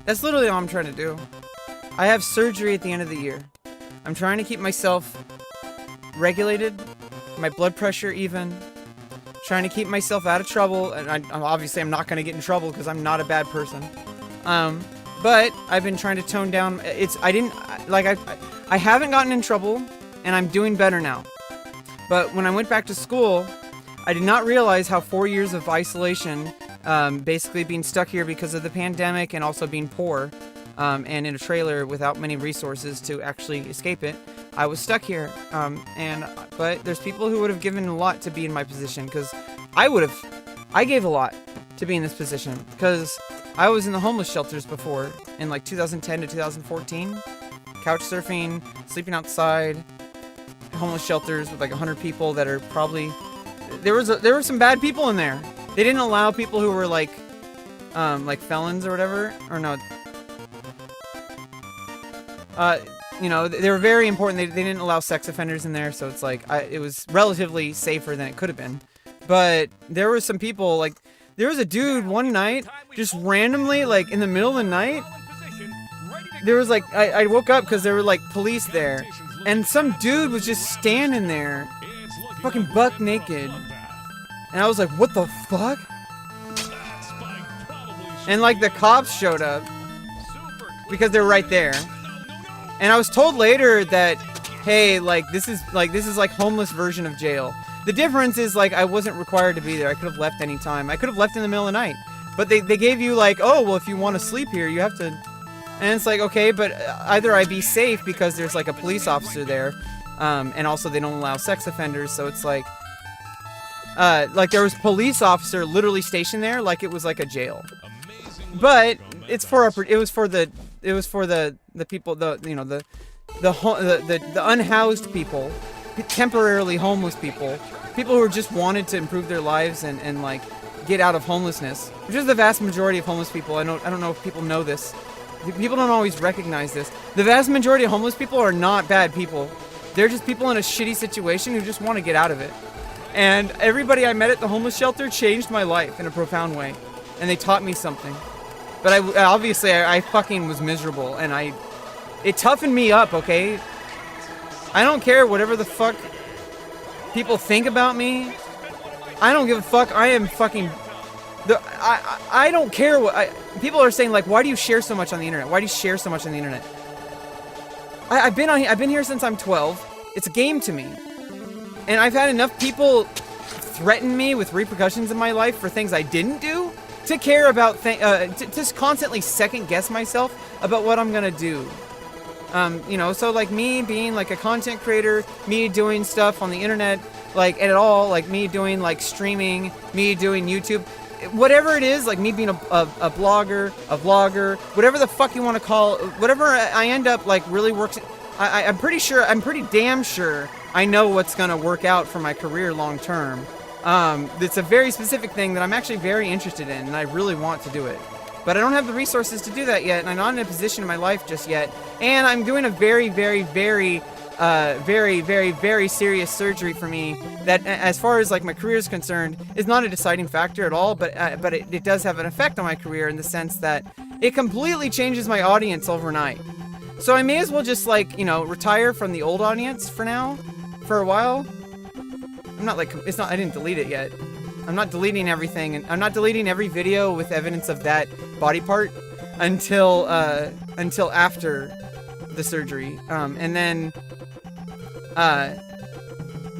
That's literally all I'm trying to do. I have surgery at the end of the year. I'm trying to keep myself regulated, my blood pressure even, trying to keep myself out of trouble, and I'm not going to get in trouble because I'm not a bad person. But I've been trying to tone down. I haven't gotten in trouble, and I'm doing better now. But when I went back to school, I did not realize how 4 years of isolation, basically being stuck here because of the pandemic and also being poor, and in a trailer without many resources to actually escape it, I was stuck here. But there's people who would have given a lot to be in my position, because I gave a lot to be in this position, because I was in the homeless shelters before in like 2010 to 2014. Couch surfing, sleeping outside, homeless shelters with like 100 people that are probably... There were some bad people in there. They didn't allow people who were like felons or whatever. Or no. You know, they were very important. They didn't allow sex offenders in there, so it's like it was relatively safer than it could have been. But there were some people, like, there was a dude one night, just randomly, like, in the middle of the night, there was like, I woke up because there were like police there, and some dude was just standing there, fucking buck naked. And I was like, what the fuck? And like the cops showed up because they're right there. And I was told later that, hey, like this is like homeless version of jail. The difference is like I wasn't required to be there. I could have left any time. I could have left in the middle of the night. But they gave you like, oh, well, if you want to sleep here, you have to. And it's like, okay, but either I be safe because there's like a police officer there, and also they don't allow sex offenders. So it's like there was police officer literally stationed there, like it was like a jail. But it was for the people, the unhoused people, temporarily homeless people who just wanted to improve their lives and like get out of homelessness, which is the vast majority of homeless people. I don't know if people know this. People don't always recognize this. The vast majority of homeless people are not bad people. They're just people in a shitty situation who just want to get out of it. And everybody I met at the homeless shelter changed my life in a profound way, and they taught me something. But I fucking was miserable, and it toughened me up, okay? I don't care whatever the fuck people think about me. I don't give a fuck. I am fucking... I don't care what... people are saying, like, why do you share so much on the internet? Why do you share so much on the internet? I've been here since I'm 12. It's a game to me. And I've had enough people threaten me with repercussions in my life for things I didn't do to care about to constantly second guess myself about what I'm gonna do. You know, so like me being like a content creator, me doing stuff on the internet, like at all, like me doing like streaming, me doing YouTube, whatever it is, like me being a blogger, a vlogger, whatever the fuck you want to call, whatever I end up like really works. I'm pretty damn sure I know what's gonna work out for my career long term. It's a very specific thing that I'm actually very interested in, and I really want to do it. But I don't have the resources to do that yet, and I'm not in a position in my life just yet. And I'm doing a very, very, very, very, very, very serious surgery for me that, as far as like my career is concerned, is not a deciding factor at all. But it does have an effect on my career in the sense that it completely changes my audience overnight. So I may as well just like, you know, retire from the old audience for now, for a while. I'm not like, it's not, I didn't delete it yet. I'm not deleting everything, and I'm not deleting every video with evidence of that body part until after the surgery. And then,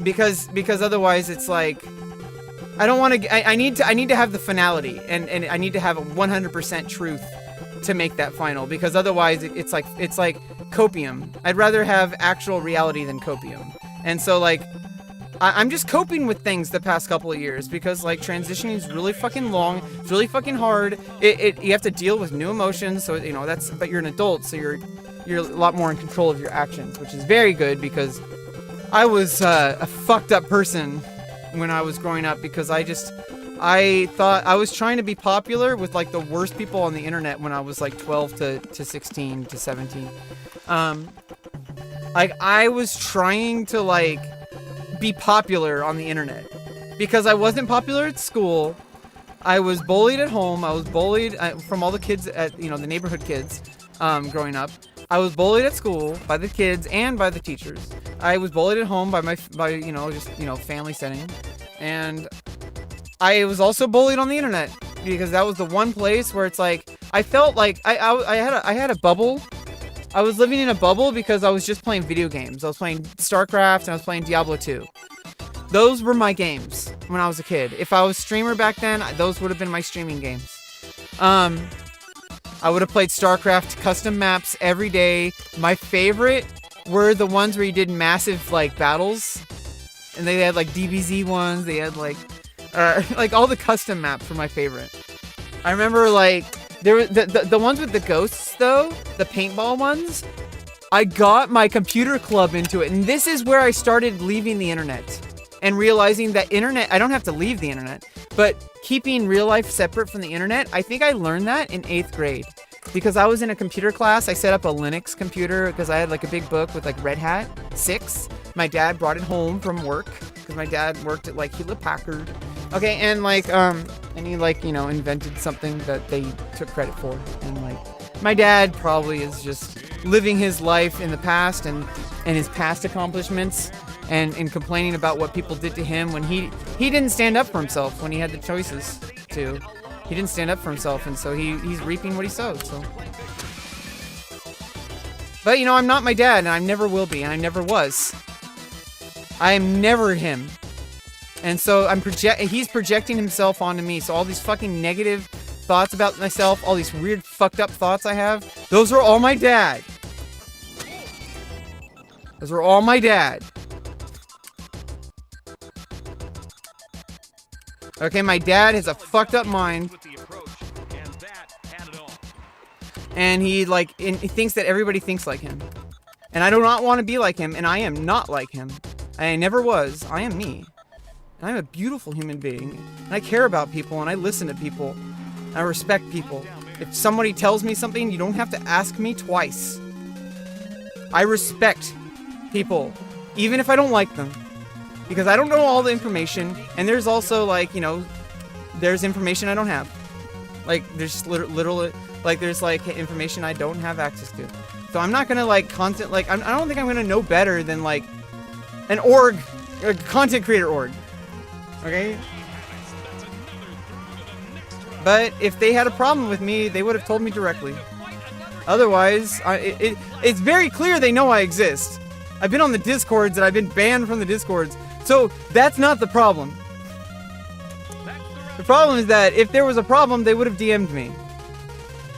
because otherwise it's like, I don't want to, I need to have the finality, and I need to have a 100% truth to make that final, because otherwise it's like copium. I'd rather have actual reality than copium. And so like, I'm just coping with things the past couple of years, because like transitioning is really fucking long. It's really fucking hard. You have to deal with new emotions. So, you know, but you're an adult, so you're a lot more in control of your actions, which is very good, because I was a fucked up person when I was growing up, because I thought I was trying to be popular with like the worst people on the internet when I was like 12 to 16 to 17. Like I was trying to like be popular on the internet because I wasn't popular at school. I was bullied at home. I was bullied from all the kids at, you know, the neighborhood kids growing up. I was bullied at school by the kids and by the teachers. I was bullied at home by family setting. And I was also bullied on the internet, because that was the one place where it's like I felt like I had a bubble. I was living in a bubble because I was just playing video games. I was playing StarCraft and I was playing Diablo 2. Those were my games when I was a kid. If I was a streamer back then, those would have been my streaming games. I would have played StarCraft custom maps every day. My favorite were the ones where you did massive like battles, and they had like DBZ ones. They had like all the custom maps were my favorite. I remember like There were the ones with the ghosts though, the paintball ones. I got my computer club into it, and this is where I started leaving the internet and realizing that I don't have to leave the internet, but keeping real life separate from the internet. I think I learned that in 8th grade because I was in a computer class. I set up a Linux computer because I had like a big book with like Red Hat 6. My dad brought it home from work because my dad worked at like Hewlett Packard. Okay, and like and he like, you know, invented something that they took credit for, and like my dad probably is just living his life in the past and his past accomplishments and complaining about what people did to him when he didn't stand up for himself when he had the choices to. He didn't stand up for himself, and so he's reaping what he sowed. So, but you know, I'm not my dad, and I never will be, and I never was. I am never him. And so he's projecting himself onto me. So all these fucking negative thoughts about myself, all these weird fucked up thoughts I have, those are all my dad. Those are all my dad. Okay, my dad has a fucked up mind. And he thinks that everybody thinks like him. And I do not want to be like him, and I am not like him. I never was. I am me. And I'm a beautiful human being. And I care about people, and I listen to people. And I respect people. If somebody tells me something, you don't have to ask me twice. I respect people, even if I don't like them. Because I don't know all the information, and there's also, like, you know, there's information I don't have. Like, there's literal, like, there's, like, information I don't have access to. So I'm not gonna, like, I don't think I'm gonna know better than, like, an org, a content creator org. Okay? But if they had a problem with me, they would have told me directly. Otherwise, it's very clear they know I exist. I've been on the Discords and I've been banned from the Discords. So that's not the problem. The problem is that if there was a problem, they would have DM'd me.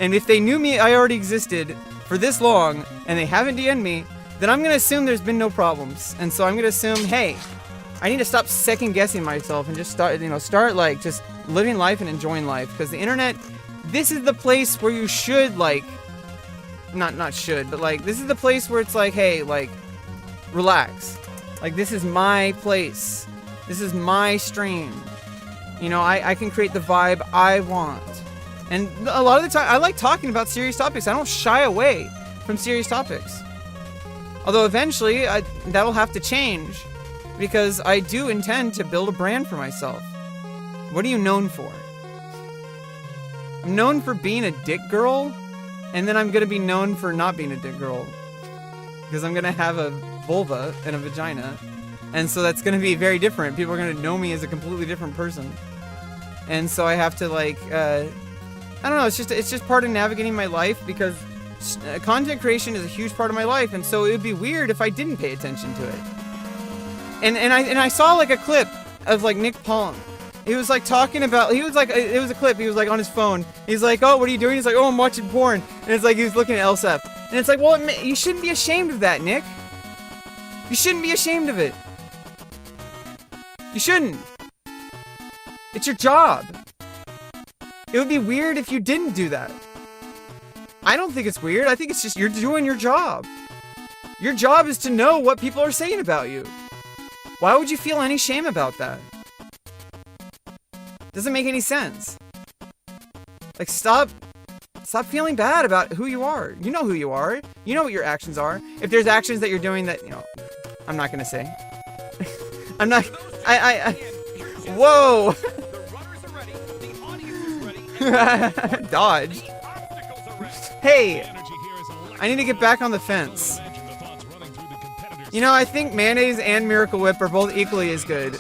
And if they knew me, I already existed for this long, and they haven't DM'd me, then I'm gonna assume there's been no problems. And so I'm gonna assume, hey, I need to stop second guessing myself and just start like just living life and enjoying life. Because the internet, this is the place where you should like, not should, but like this is the place where it's like, hey, like, relax. Like, this is my place. This is my stream. You know, I can create the vibe I want. And a lot of the time, I like talking about serious topics. I don't shy away from serious topics. Although eventually, that'll have to change. Because I do intend to build a brand for myself. What are you known for? I'm known for being a dick girl. And then I'm going to be known for not being a dick girl. Because I'm going to have a vulva and a vagina. And so that's going to be very different. People are going to know me as a completely different person. And so I have to, like, I don't know, it's just part of navigating my life, because content creation is a huge part of my life, and so it would be weird if I didn't pay attention to it. And I saw, like, a clip of, like, Nick Palm. He was, like, talking about, it was a clip, he was, like, on his phone. He's like, oh, what are you doing? He's like, oh, I'm watching porn. And it's like, he was looking at LSF. And it's like, well, you shouldn't be ashamed of that, Nick. You shouldn't be ashamed of it. You shouldn't. It's your job. It would be weird if you didn't do that. I don't think it's weird. I think it's just you're doing your job. Your job is to know what people are saying about you. Why would you feel any shame about that? Doesn't make any sense. Like, stop feeling bad about who you are. You know who you are. You know what your actions are. If there's actions that you're doing that, you know, I'm not gonna say. I'm not. Whoa. Dodged. Hey, I need to get back on the fence. You know, I think mayonnaise and Miracle Whip are both equally as good.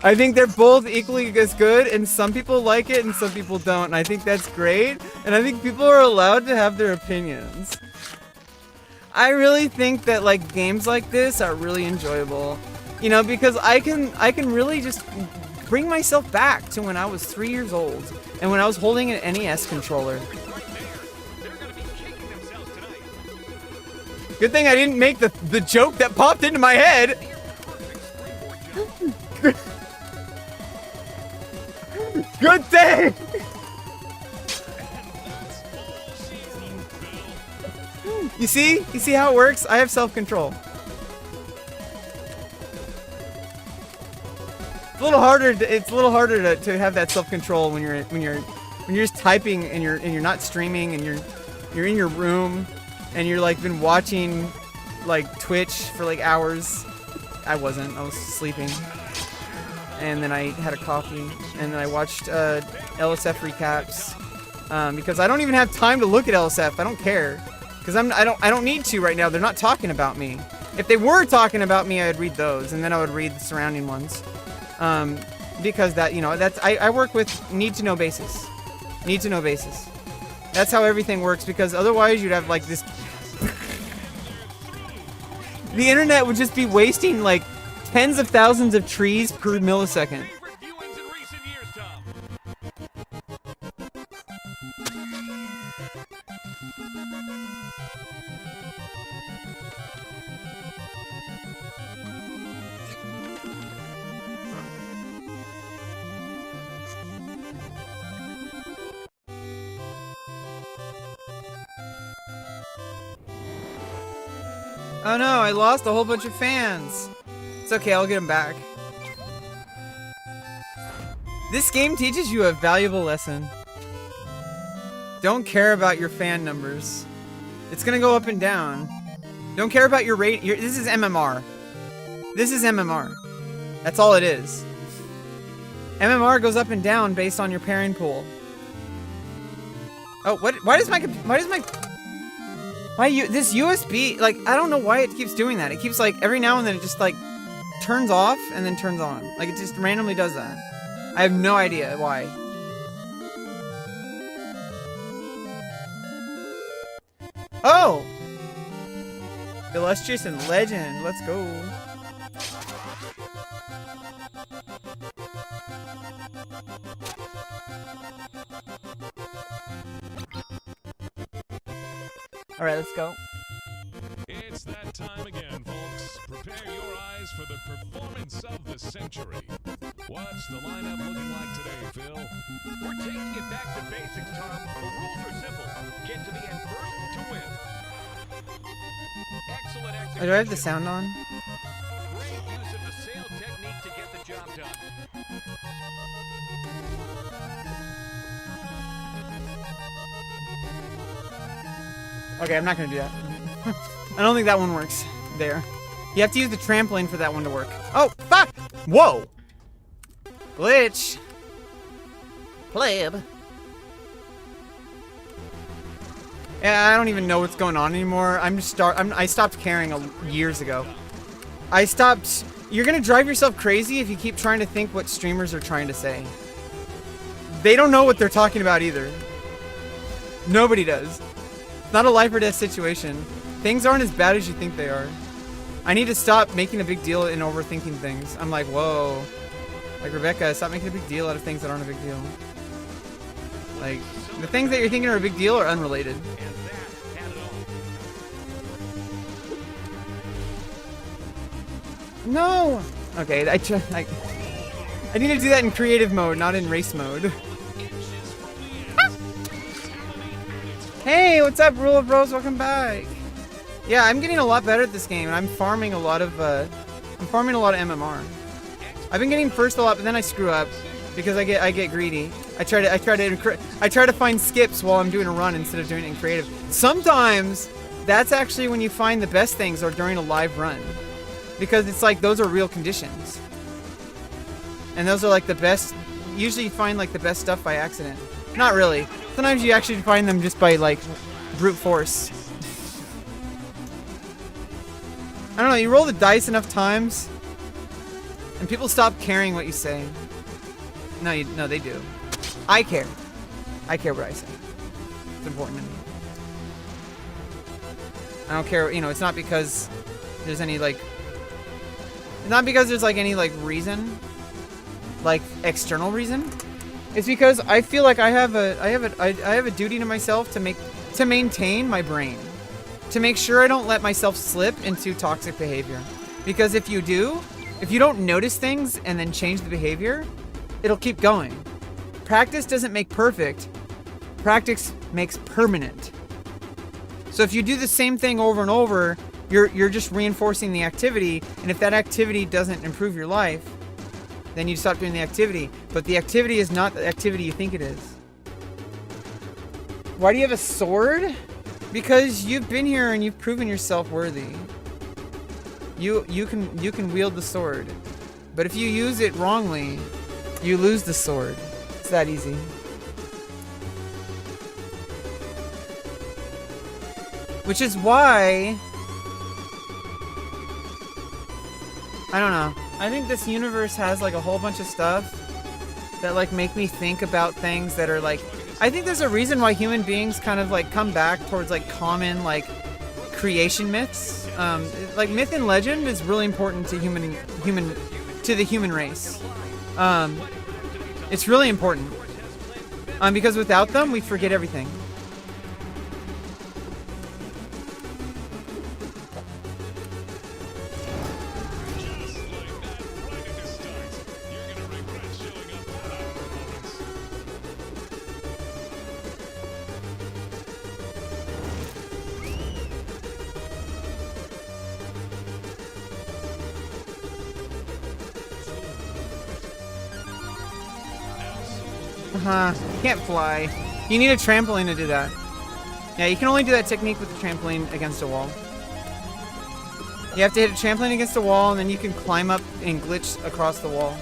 I think they're both equally as good, and some people like it and some people don't, and I think that's great, and I think people are allowed to have their opinions. I really think that, like, games like this are really enjoyable, you know, because I can really just bring myself back to when I was 3 years old and when I was holding an NES controller. Good thing I didn't make the joke that popped into my head. Good thing. You see? You see how it works? I have self-control. It's a little harder. It's a little harder to have that self-control when you're just typing and you're not streaming and you're in your room and you're like been watching like Twitch for like hours. I wasn't. I was sleeping. And then I had a coffee and then I watched LSF recaps because I don't even have time to look at LSF. I don't care because I don't need to right now. They're not talking about me. If they were talking about me, I would read those and then I would read the surrounding ones. Because that, you know, that's I work with need to know basis. Need to know basis. That's how everything works because otherwise you'd have like this. The internet would just be wasting like tens of thousands of trees per millisecond. Oh no, I lost a whole bunch of fans. It's okay, I'll get them back. This game teaches you a valuable lesson. Don't care about your fan numbers. It's gonna go up and down. Don't care about your rate. This is MMR. This is MMR. That's all it is. MMR goes up and down based on your pairing pool. Oh, why does this USB, like, I don't know why it keeps doing that. It keeps, like, every now and then it just, like, turns off and then turns on. Like, it just randomly does that. I have no idea why. Oh! Illustrious and legend. Let's go. All right, let's go. It's that time again, folks. Prepare your eyes for the performance of the century. What's the lineup looking like today, Phil? We're taking it back to basics, Tom. The rules are simple. Get to the end first to win. Excellent execution. Do I have the sound on? Great use of the sail technique to get the job done. Okay, I'm not gonna do that. I don't think that one works there. You have to use the trampoline for that one to work. Oh, fuck! Whoa! Glitch! Pleb. Yeah, I don't even know what's going on anymore. I stopped caring years ago. I stopped. You're gonna drive yourself crazy if you keep trying to think what streamers are trying to say. They don't know what they're talking about either. Nobody does. It's not a life or death situation. Things aren't as bad as you think they are. I need to stop making a big deal and overthinking things. I'm like, whoa. Like, Rebecca, stop making a big deal out of things that aren't a big deal. Like, the things that you're thinking are a big deal are unrelated. No! Okay, I need to do that in creative mode, not in race mode. Hey, what's up, Rule of Rose? Welcome back. Yeah, I'm getting a lot better at this game, and I'm farming a lot of MMR. I've been getting first a lot, but then I screw up because I get greedy. I try to find skips while I'm doing a run instead of doing it in creative. Sometimes that's actually when you find the best things are during a live run, because it's like those are real conditions, and those are like the best. Usually, you find like the best stuff by accident. Not really. Sometimes you actually find them just by like brute force. I don't know, you roll the dice enough times and people stop caring what you say. No, they do. I care. I care what I say. It's important to me. I don't care, you know, it's not because there's any like, not because there's like any like reason, like external reason. It's because I feel like I have a duty to myself to maintain my brain, to make sure I don't let myself slip into toxic behavior. Because if you don't notice things and then change the behavior, it'll keep going. Practice doesn't make perfect. Practice makes permanent. So if you do the same thing over and over, you're just reinforcing the activity, and if that activity doesn't improve your life, then you stop doing the activity. But the activity is not the activity you think it is. Why do you have a sword? Because you've been here and you've proven yourself worthy. You can wield the sword. But if you use it wrongly, you lose the sword. It's that easy. Which is why... I don't know. I think this universe has like a whole bunch of stuff that like make me think about things that are like... I think there's a reason why human beings kind of like come back towards like common like creation myths. Like myth and legend is really important to the human race. It's really important. Because without them, we forget everything. Can't fly. You need a trampoline to do that. Yeah, you can only do that technique with the trampoline against a wall. You have to hit a trampoline against a wall, and then you can climb up and glitch across the wall.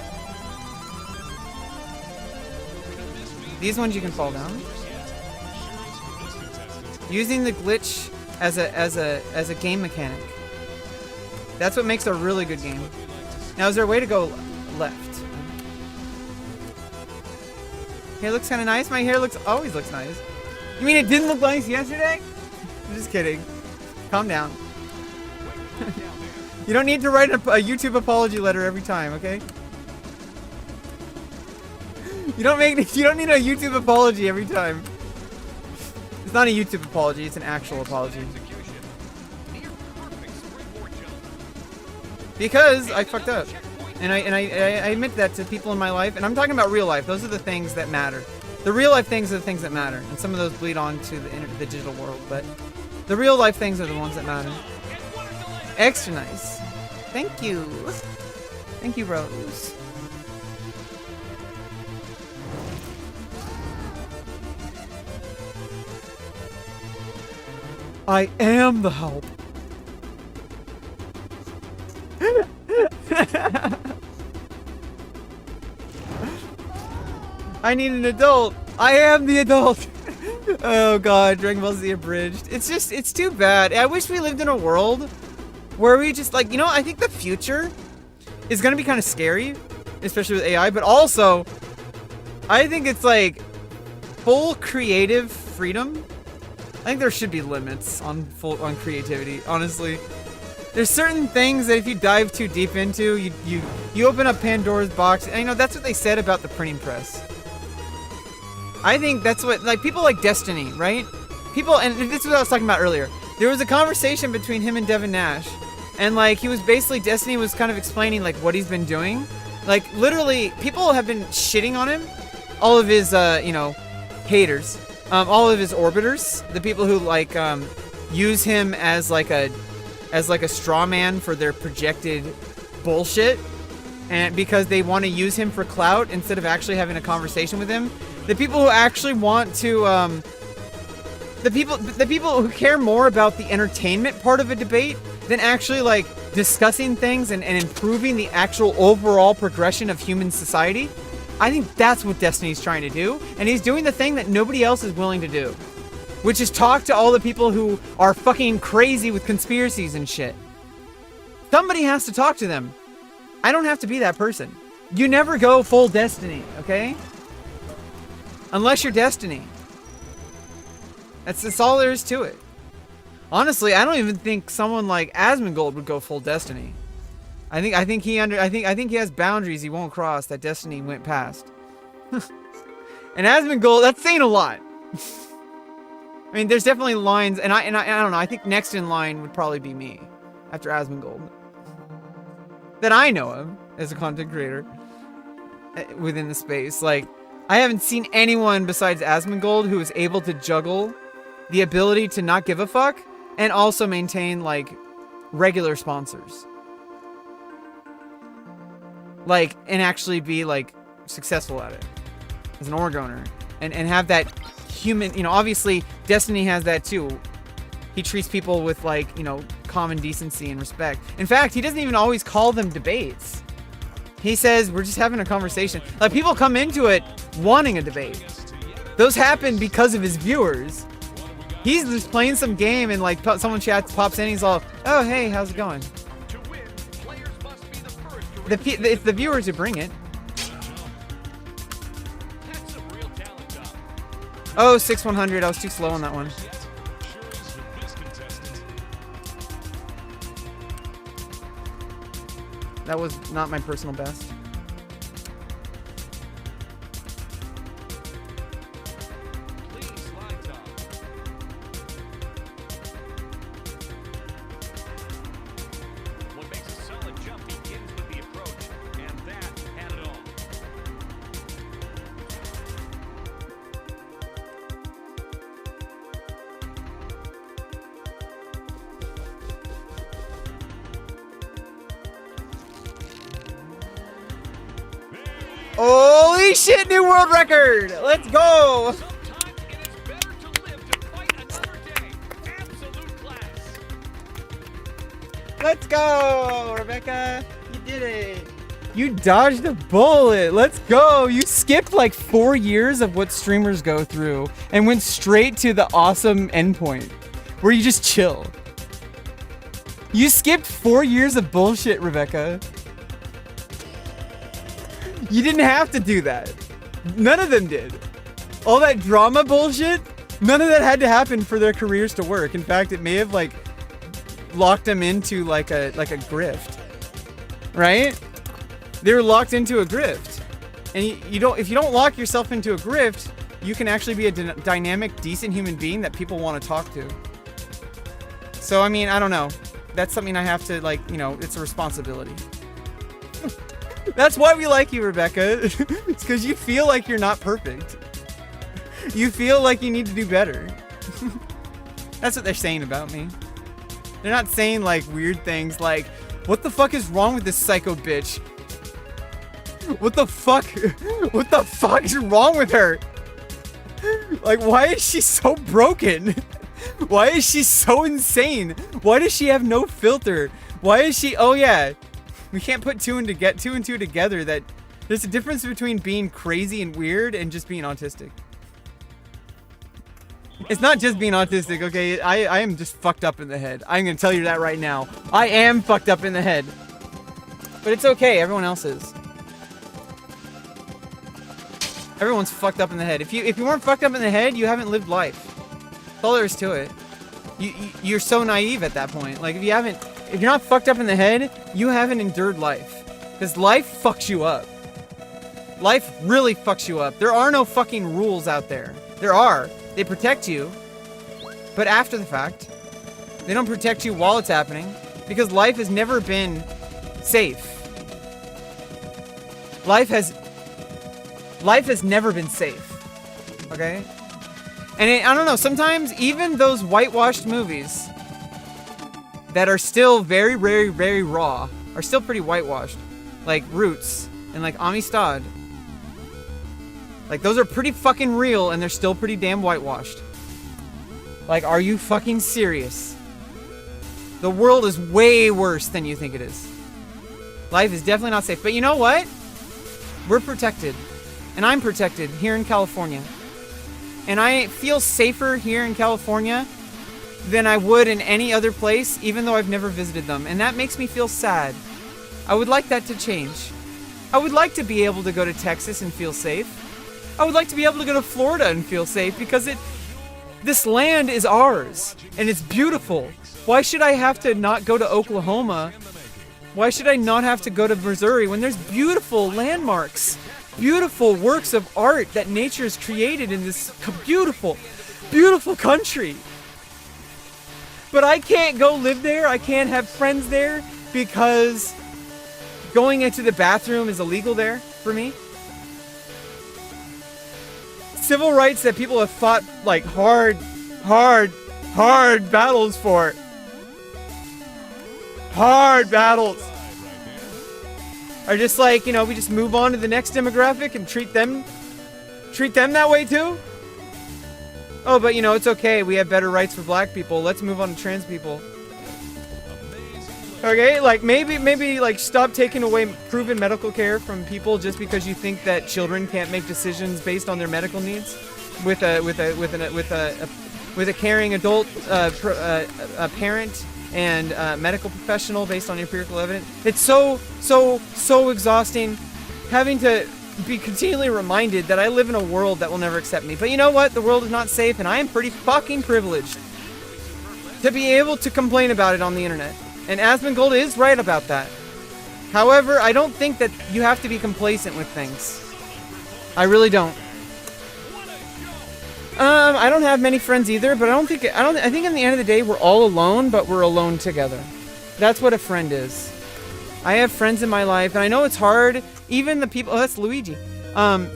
These ones you can fall down. Using the glitch as a game mechanic. That's what makes a really good game. Now, is there a way to go left? Hair looks kind of nice. My hair always looks nice. You mean it didn't look nice yesterday? I'm just kidding. Calm down. You don't need to write a YouTube apology letter every time, okay? You don't need a YouTube apology every time. It's not a YouTube apology. It's an actual apology. Because I fucked up. And I admit that to people in my life, and I'm talking about real life. Those are the things that matter. The real life things are the things that matter, and some of those bleed on to the digital world, but the real life things are the ones that matter. Extra nice. Thank you. Thank you, Rose. I am the help. I need an adult. I am the adult. Oh god, Dragon Ball Z abridged. It's too bad. I wish we lived in a world where we just like, I think the future is gonna be kind of scary, especially with AI, but also I think it's like full creative freedom. I think there should be limits on creativity, honestly. There's certain things that if you dive too deep into, you open up Pandora's box. And that's what they said about the printing press. I think that's what, like, people like Destiny, right? People, and this is what I was talking about earlier. There was a conversation between him and Devin Nash. And, like, Destiny was kind of explaining, like, what he's been doing. Like, literally, people have been shitting on him. All of his, haters. All of his orbiters. The people who, like, use him as, like, a straw man for their projected bullshit, and because they want to use him for clout instead of actually having a conversation with him. The people who actually want to, the people who care more about the entertainment part of a debate than actually like discussing things and improving the actual overall progression of human society. I think that's what Destiny's trying to do, and he's doing the thing that nobody else is willing to do. Which is talk to all the people who are fucking crazy with conspiracies and shit. Somebody has to talk to them. I don't have to be that person. You never go full Destiny, okay? Unless you're Destiny. That's all there is to it. Honestly, I don't even think someone like Asmongold would go full Destiny. I think he has boundaries he won't cross that Destiny went past. And Asmongold, that's saying a lot. I mean, there's definitely lines, and I don't know. I think next in line would probably be me, after Asmongold, that I know of as a content creator within the space. Like, I haven't seen anyone besides Asmongold who is able to juggle the ability to not give a fuck and also maintain like regular sponsors. Like, and actually be like successful at it as an org owner and have that human, you know, obviously Destiny has that too. He treats people with like, you know, common decency and respect. In fact, he doesn't even always call them debates. He says, we're just having a conversation. Like, people come into it wanting a debate. Those happen because of his viewers. He's just playing some game and like someone pops in, he's all, oh, hey, how's it going? To win, players must be the first to It's the viewers who bring it. That's some real talent, Tom. Oh, 6100, I was too slow on that one. That was not my personal best. Please slide, Tom. What makes a solid jump begins with the approach, and that had it all. Holy shit, new world record! Let's go! Sometimes it is better to live to fight another day. Absolute class. Let's go, Rebecca! You did it! You dodged a bullet! Let's go! You skipped like 4 years of what streamers go through and went straight to the awesome endpoint where you just chill. You skipped 4 years of bullshit, Rebecca. You didn't have to do that. None of them did. All that drama bullshit, none of that had to happen for their careers to work. In fact, it may have like locked them into like a grift. Right? They were locked into a grift. And you don't, if you don't lock yourself into a grift, you can actually be a dynamic, decent human being that people want to talk to. So I mean, I don't know. That's something I have to like, you know, it's a responsibility. That's why we like you, Rebecca. It's because you feel like you're not perfect. You feel like you need to do better. That's what they're saying about me. They're not saying like weird things like, what the fuck is wrong with this psycho bitch? What the fuck? What the fuck is wrong with her? Like, why is she so broken? Why is she so insane? Why does she have no filter? Why is she, oh yeah. We can't put two and two together that there's a difference between being crazy and weird and just being autistic. It's not just being autistic, okay? I am just fucked up in the head. I'm gonna tell you that right now. I am fucked up in the head. But it's okay, everyone else is. Everyone's fucked up in the head. If you weren't fucked up in the head, you haven't lived life. That's all there is to it. You're so naive at that point. Like, if you're not fucked up in the head, you haven't endured life. Because life fucks you up. Life really fucks you up. There are no fucking rules out there. There are. They protect you. But after the fact, they don't protect you while it's happening. Because life has never been safe. Life has never been safe. Okay? And I don't know, sometimes even those whitewashed movies that are still very, very, very raw are still pretty whitewashed. Like Roots and like Amistad. Like, those are pretty fucking real and they're still pretty damn whitewashed. Like, are you fucking serious? The world is way worse than you think it is. Life is definitely not safe. But you know what? We're protected. And I'm protected here in California. And I feel safer here in California than I would in any other place, even though I've never visited them. And that makes me feel sad. I would like that to change. I would like to be able to go to Texas and feel safe. I would like to be able to go to Florida and feel safe because this land is ours and it's beautiful. Why should I have to not go to Oklahoma? Why should I not have to go to Missouri when there's beautiful landmarks, beautiful works of art that nature has created in this beautiful, beautiful country? But I can't go live there. I can't have friends there because going into the bathroom is illegal there for me. Civil rights that people have fought like hard hard battles for. Hard battles. Are just like, you know, we just move on to the next demographic and treat them that way too? Oh, but you know, it's okay. We have better rights for black people. Let's move on to trans people. Okay, like maybe like stop taking away proven medical care from people just because you think that children can't make decisions based on their medical needs with a caring adult a parent and medical professional based on empirical evidence. It's so exhausting having to be continually reminded that I live in a world that will never accept me. But you know what? The world is not safe, and I am pretty fucking privileged to be able to complain about it on the internet. And Asmongold is right about that. However, I don't think that you have to be complacent with things. I really don't. I don't have many friends either, but I think in the end of the day we're all alone, but we're alone together. That's what a friend is. I have friends in my life, and I know it's hard. Even the people, oh, that's Luigi.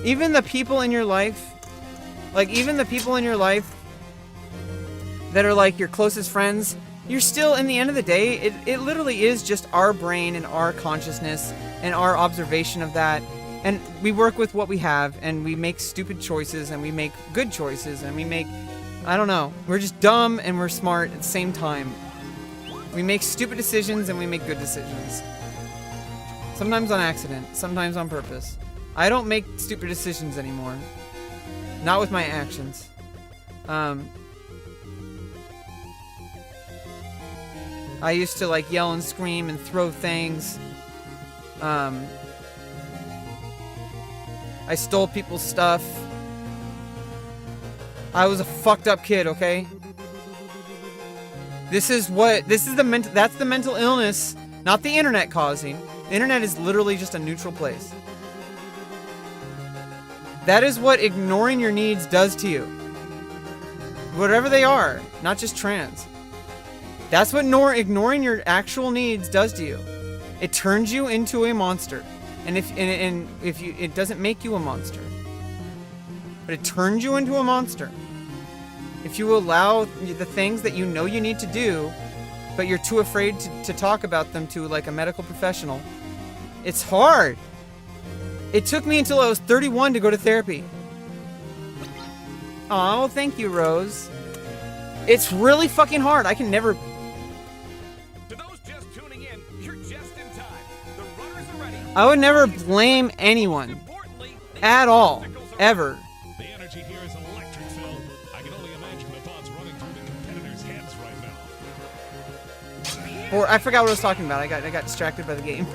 Even the people in your life, that are like your closest friends, you're still, in the end of the day, it literally is just our brain and our consciousness and our observation of that. And we work with what we have, and we make stupid choices, and we make good choices, and we make, I don't know, we're just dumb and we're smart at the same time. We make stupid decisions and we make good decisions. Sometimes on accident, sometimes on purpose. I don't make stupid decisions anymore. Not with my actions. I used to like yell and scream and throw things. I stole people's stuff. I was a fucked up kid, okay? That's the mental illness, not the internet causing. The internet is literally just a neutral place. That is what ignoring your needs does to you. Whatever they are, not just trans. That's what ignoring your actual needs does to you. It turns you into a monster. And it doesn't make you a monster, but it turns you into a monster. If you allow the things that you know you need to do, but you're too afraid to talk about them to like a medical professional, it's hard. It took me until I was 31 to go to therapy. Oh, thank you, Rose. It's really fucking hard. I can never. To those just tuning in, you're just in time. The runners are ready. I would never blame anyone at all, ever. The energy here is electric, Phil. I can only imagine the thoughts running through the competitors' heads right now. Or I forgot what I was talking about. I got distracted by the game.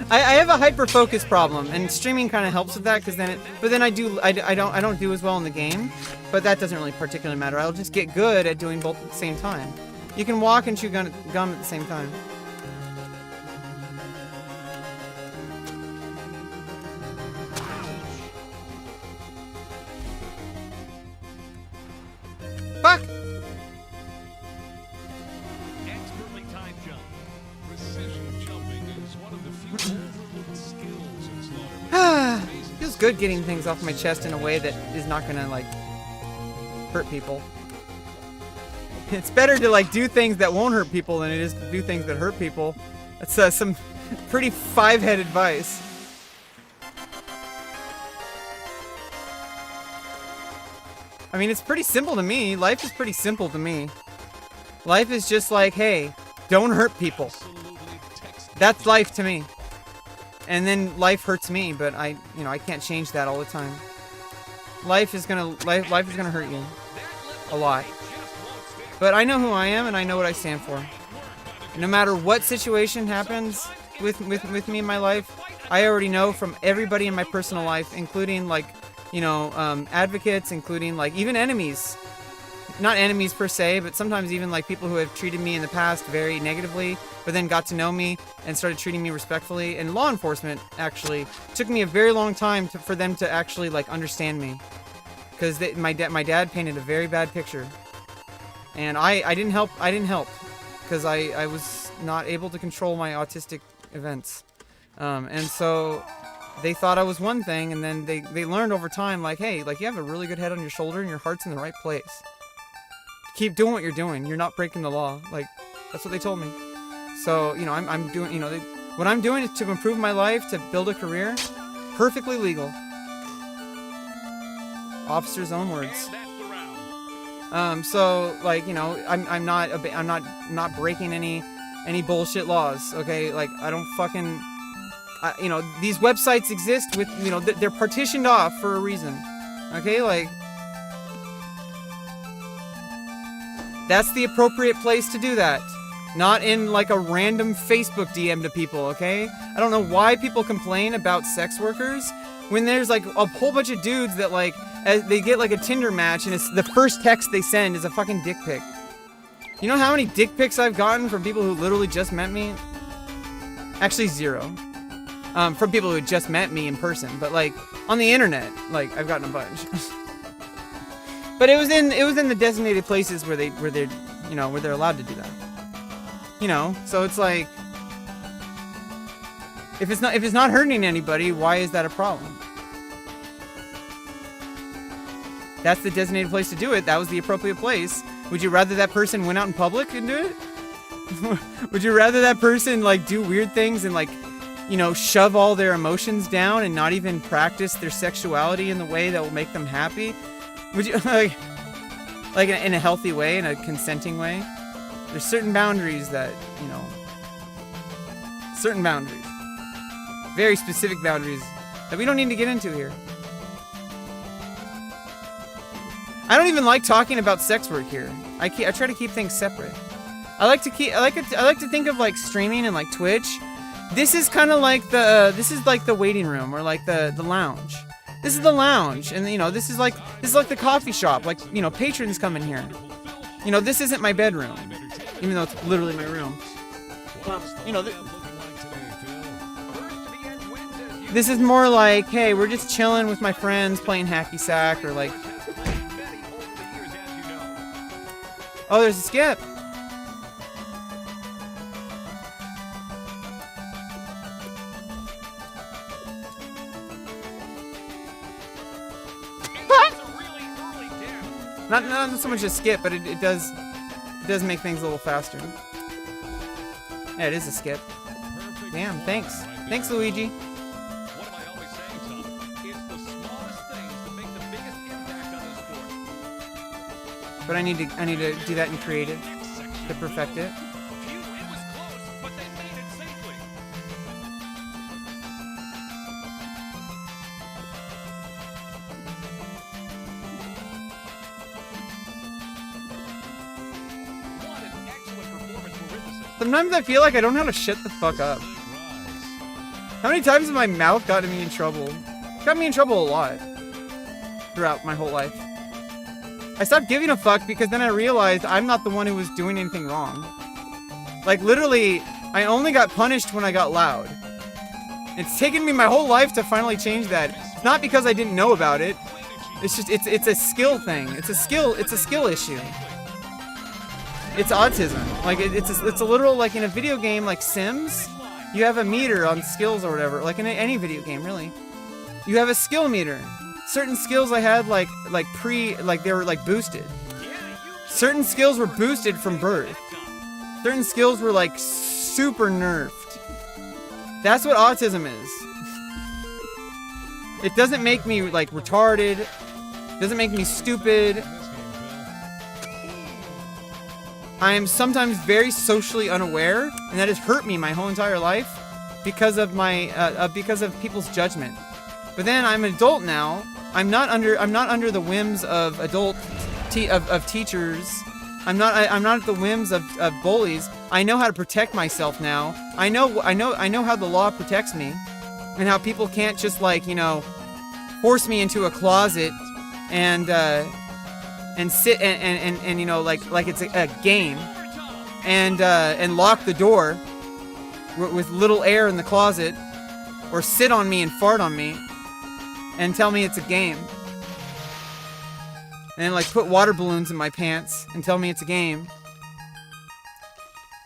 I have a hyper focus problem, and streaming kind of helps with that because then I don't do as well in the game, but that doesn't really particularly matter. I'll just get good at doing both at the same time. You can walk and chew gum at the same time. Fuck! Expertly timed jump. Precision jumping is one of the few overlooked skills in Slaughter. Feels good getting things off my chest in a way that is not gonna like hurt people. It's better to like do things that won't hurt people than it is to do things that hurt people. That's some pretty five-head advice. I mean, it's pretty simple to me. Life is pretty simple to me. Life is just like, hey, don't hurt people. That's life to me. And then life hurts me, but I can't change that all the time. Life is gonna hurt you a lot. But I know who I am and I know what I stand for. No matter what situation happens with me in my life, I already know from everybody in my personal life, including like, advocates, including like even enemies. Not enemies per se, but sometimes even like people who have treated me in the past very negatively, but then got to know me and started treating me respectfully. And law enforcement actually took me a very long time for them to actually like understand me, because my dad painted a very bad picture, and I didn't help because I was not able to control my autistic events, and so they thought I was one thing, and then they learned over time like, hey, like you have a really good head on your shoulder and your heart's in the right place. keep doing what you're doing. You're not breaking the law. Like, that's what they told me. So, you know, I'm doing, you know, what I'm doing is to improve my life, to build a career. Perfectly legal. Officer's own words. And that's the round. So, like, you know, I'm not breaking any bullshit laws, okay? Like, I don't fucking, you know, these websites exist with, you know, they're partitioned off for a reason, okay? Like, that's the appropriate place to do that. Not in, like, a random Facebook DM to people, okay? I don't know why people complain about sex workers when there's, like, a whole bunch of dudes that, like, they get, like, a Tinder match and it's the first text they send is a fucking dick pic. You know how many dick pics I've gotten from people who literally just met me? Actually, 0. From people who just met me in person, but, like, on the internet, like, I've gotten a bunch. But it was in the designated places where they're, you know, where they're allowed to do that. You know, so it's like, if it's not hurting anybody, why is that a problem? That's the designated place to do it. That was the appropriate place. Would you rather that person went out in public and do it? Would you rather that person, like, do weird things and, like, you know, shove all their emotions down and not even practice their sexuality in the way that will make them happy? Would you, like in a healthy way, in a consenting way? There's certain boundaries that, you know, certain boundaries, very specific boundaries that we don't need to get into here. I don't even like talking about sex work here. I try to keep things separate. I like to think of, like, streaming and, like, Twitch. This is kind of like the waiting room, or like the lounge. This is the lounge, and, you know, this is like the coffee shop. Like, you know, patrons come in here. You know, this isn't my bedroom, even though it's literally my room. You know, this is more like, hey, we're just chilling with my friends, playing hacky sack, or like, oh, there's a skip. Not so much a skip, but it does make things a little faster. Yeah, it is a skip. Damn, thanks. Thanks, Luigi. What am I always saying, Tom? It's the smallest things that make the biggest impact on the sport. But I need to do that in creative to perfect it. Phew, it was close, but they made it safely. What an excellent performance we're witnessing. Sometimes I feel like I don't know how to shut the fuck up. How many times has my mouth gotten me in trouble? Got me in trouble a lot throughout my whole life. I stopped giving a fuck because then I realized I'm not the one who was doing anything wrong. Like, literally, I only got punished when I got loud. It's taken me my whole life to finally change that. It's not because I didn't know about it. It's just, it's a skill thing. It's a skill issue. It's autism. Like, it's a literal, like, in a video game like Sims, you have a meter on skills or whatever. Like, in any video game, really. You have a skill meter. Certain skills I had, like they were, like, boosted. Certain skills were boosted from birth. Certain skills were, like, super nerfed. That's what autism is. It doesn't make me, like, retarded. It doesn't make me stupid. I am sometimes very socially unaware, and that has hurt me my whole entire life because of people's judgment. But then I'm an adult now. I'm not under the whims of teachers. I'm not at the whims of bullies. I know how to protect myself now. I know how the law protects me, and how people can't just, like, you know, force me into a closet and sit and you know, like it's a game, and lock the door with little air in the closet, or sit on me and fart on me and tell me it's a game, and then, like, put water balloons in my pants and tell me it's a game.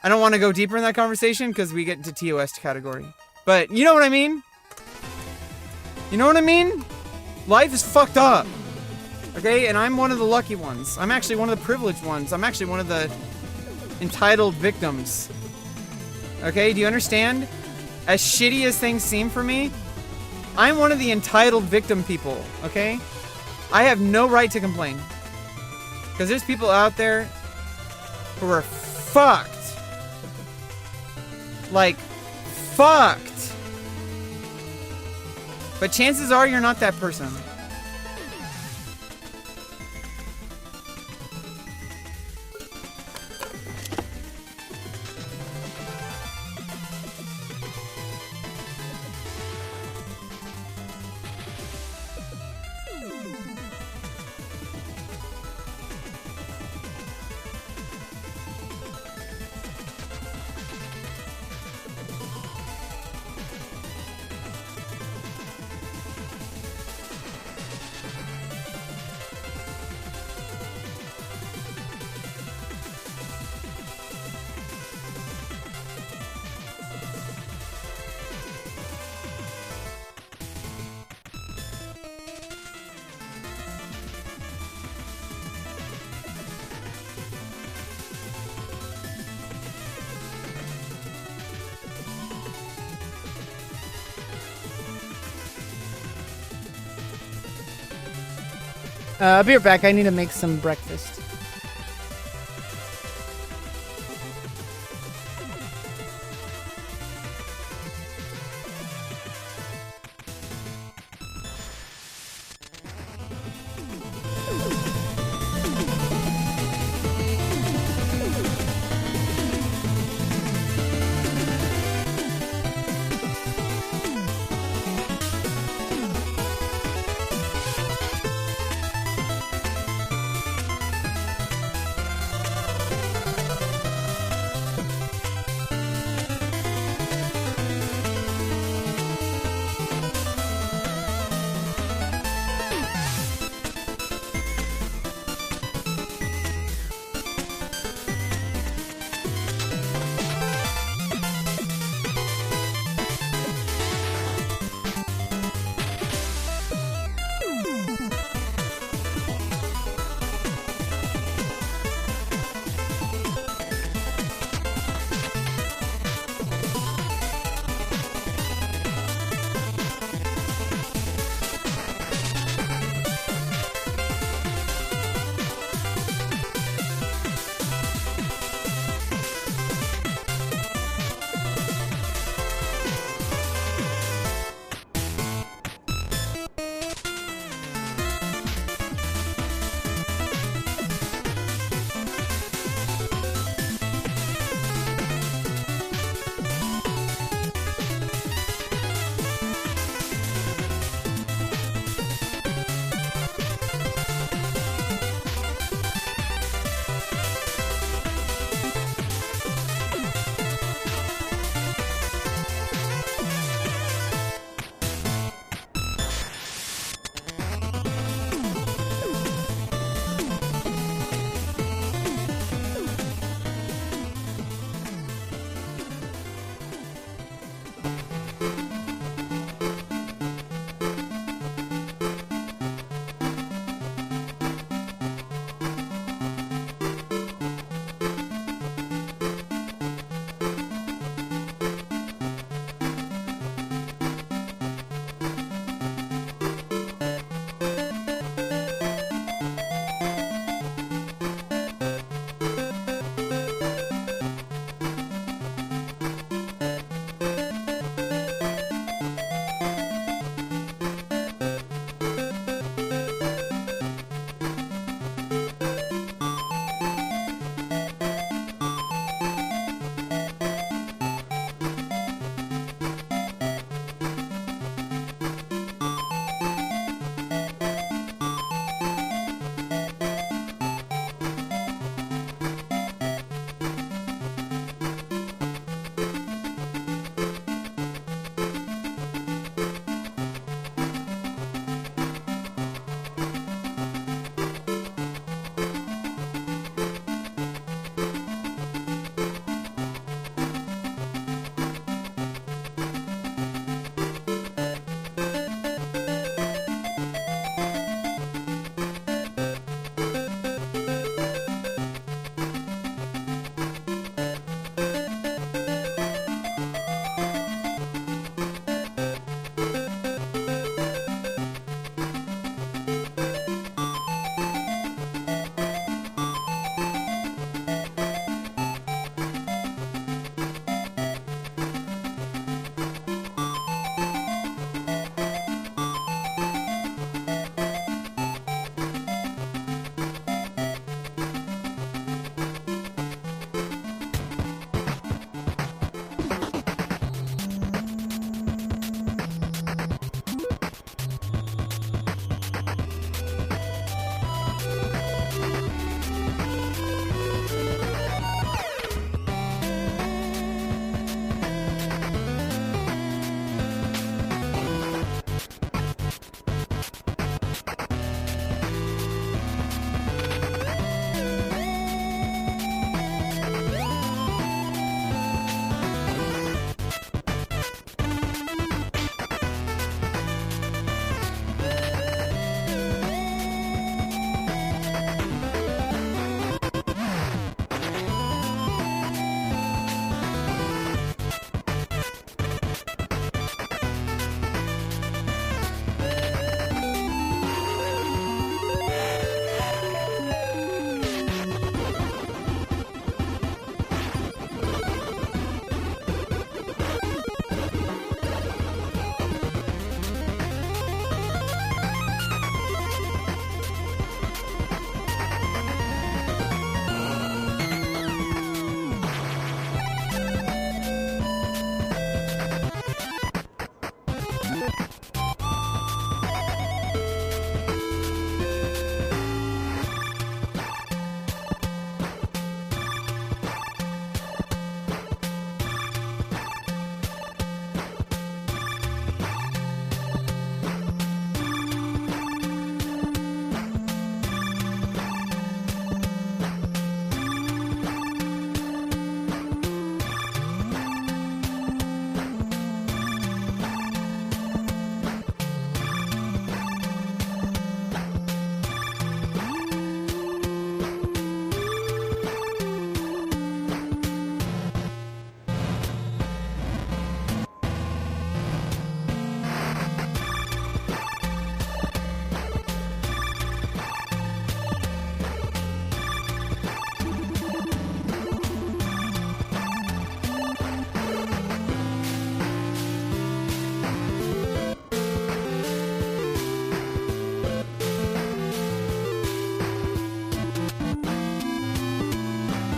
I don't want to go deeper in that conversation because we get into TOS category, but you know what I mean? You know what I mean? Life is fucked up. Okay, and I'm one of the lucky ones. I'm actually one of the privileged ones. I'm actually one of the entitled victims. Okay, do you understand? As shitty as things seem for me, I'm one of the entitled victim people, okay? I have no right to complain. Because there's people out there who are fucked. Like, fucked. But chances are you're not that person. I'll be right back. I need to make some breakfast.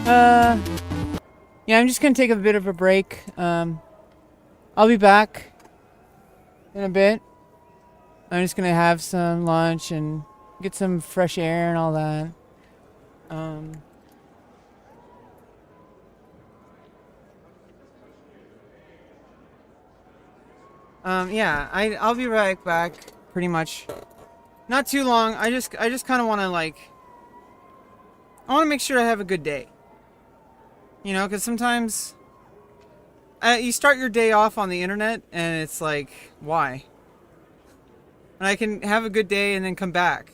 Yeah, I'm just gonna take a bit of a break. I'll be back in a bit. I'm just gonna have some lunch and get some fresh air and all that. Yeah, I'll be right back. Pretty much, not too long. I just kind of want to I want to make sure I have a good day. You know, because sometimes you start your day off on the internet and it's like, why? And I can have a good day and then come back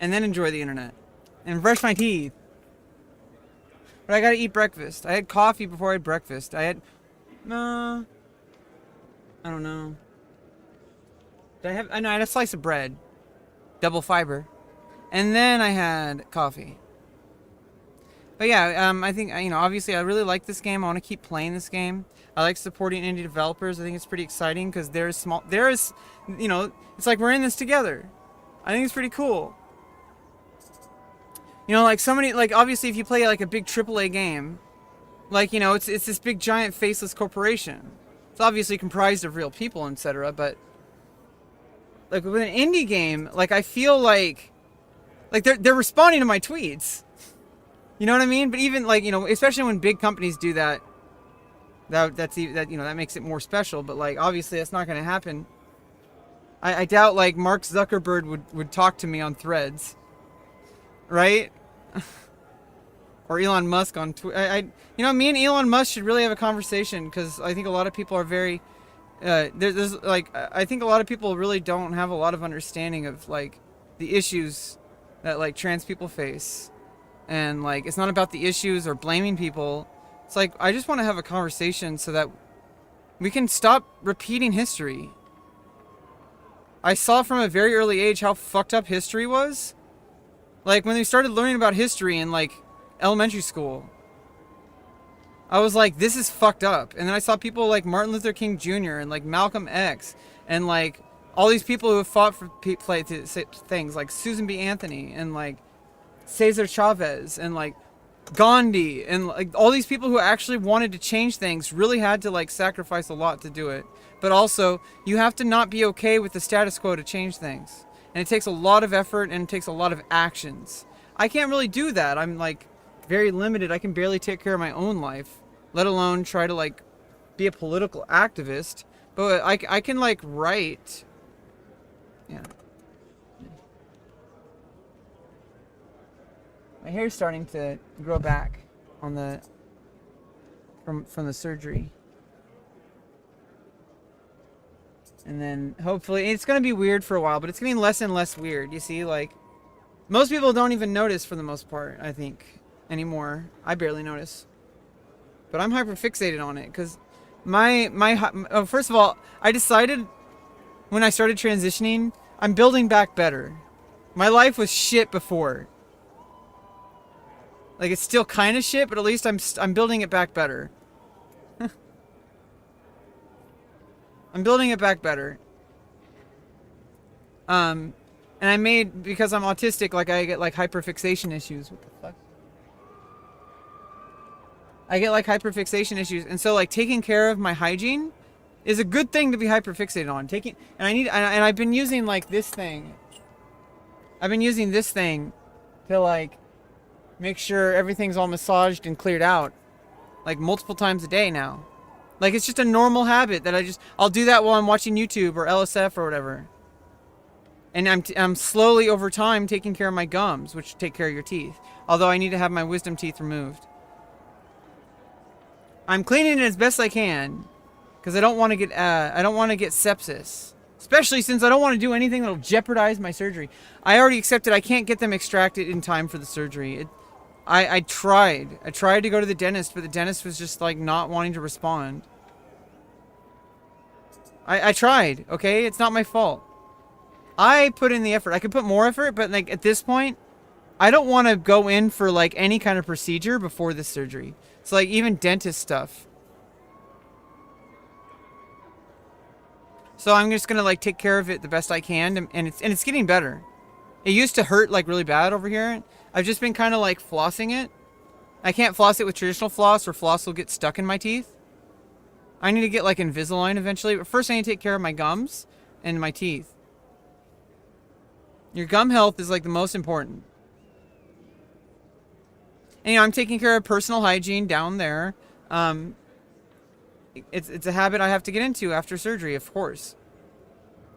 and then enjoy the internet and brush my teeth. But I gotta eat breakfast. I had coffee before I had breakfast. I don't know. I had a slice of bread, double fiber, and then I had coffee. But yeah, I think, obviously I really like this game. I want to keep playing this game. I like supporting indie developers. I think it's pretty exciting because it's like we're in this together. I think it's pretty cool. Obviously if you play like a big AAA game, it's this big giant faceless corporation. It's obviously comprised of real people, etc. But like with an indie game, I feel like they're responding to my tweets. You know what I mean? But even especially when big companies do that, that makes it more special. But obviously that's not going to happen. I doubt Mark Zuckerberg would talk to me on Threads, right? Or Elon Musk on Twitter. Me and Elon Musk should really have a conversation because I think a lot of people are very. I think a lot of people really don't have a lot of understanding of the issues that trans people face. And it's not about the issues or blaming people. It's I just want to have a conversation so that we can stop repeating history. I saw from a very early age how fucked up history was. When we started learning about history in elementary school, I was like, this is fucked up. And then I saw people like Martin Luther King Jr. and Malcolm X and all these people who have fought for things like Susan B. Anthony and Cesar Chavez and Gandhi and all these people who actually wanted to change things really had to sacrifice a lot to do it. But also you have to not be okay with the status quo to change things. And it takes a lot of effort and it takes a lot of actions. I can't really do that. I'm very limited. I can barely take care of my own life, let alone try to be a political activist. But I can write. Yeah. My hair's starting to grow back on the from the surgery. And then hopefully it's going to be weird for a while, but it's getting less and less weird. You see, most people don't even notice for the most part, I think, anymore. I barely notice. But I'm hyper fixated on it because first of all, I decided when I started transitioning, I'm building back better. My life was shit before. It's still kind of shit, but at least I'm building it back better. I'm building it back better. And because I'm autistic, I get hyperfixation issues. What the fuck? I get hyperfixation issues, and so taking care of my hygiene is a good thing to be hyperfixated on. And I've been using this thing. I've been using this thing to make sure everything's all massaged and cleared out multiple times a day now. It's just a normal habit that I'll do that while I'm watching YouTube or LSF or whatever. And I'm slowly over time taking care of my gums, which take care of your teeth. Although I need to have my wisdom teeth removed. I'm cleaning it as best I can because I don't want to get sepsis. Especially since I don't want to do anything that'll jeopardize my surgery. I already accepted I can't get them extracted in time for the surgery. I tried. I tried to go to the dentist, but the dentist was just not wanting to respond. I tried, okay? It's not my fault. I put in the effort. I could put more effort, but at this point, I don't want to go in for any kind of procedure before this surgery. So even dentist stuff. So I'm just gonna take care of it the best I can, and it's getting better. It used to hurt really bad over here. I've just been kind of flossing it, I can't floss it with traditional floss or floss will get stuck in my teeth. I need to get like Invisalign eventually, but first I need to take care of my gums and my teeth. Your gum health is like the most important. And, you know, I'm taking care of personal hygiene down there. It's a habit I have to get into after surgery, of course.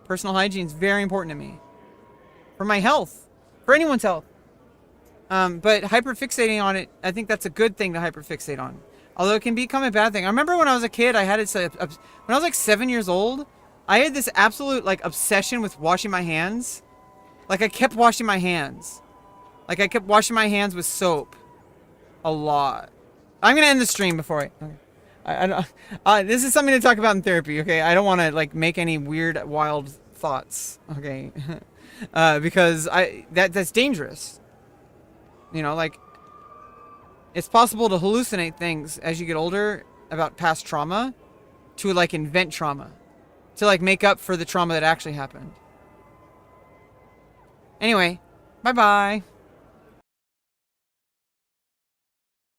Personal hygiene is very important to me. For my health. For anyone's health. But hyperfixating on it, I think that's a good thing to hyperfixate on. Although it can become a bad thing. I remember when I was a kid, I had it, when I was like 7 years old, I had this absolute like obsession with washing my hands. Like I kept washing my hands. Like I kept washing my hands with soap. A lot. I'm gonna end the stream before I don't, this is something to talk about in therapy, okay? I don't want to like make any weird, wild thoughts, okay? Because that's dangerous. You know, like it's possible to hallucinate things as you get older about past trauma, to like invent trauma, to like make up for the trauma that actually happened. Anyway, bye bye.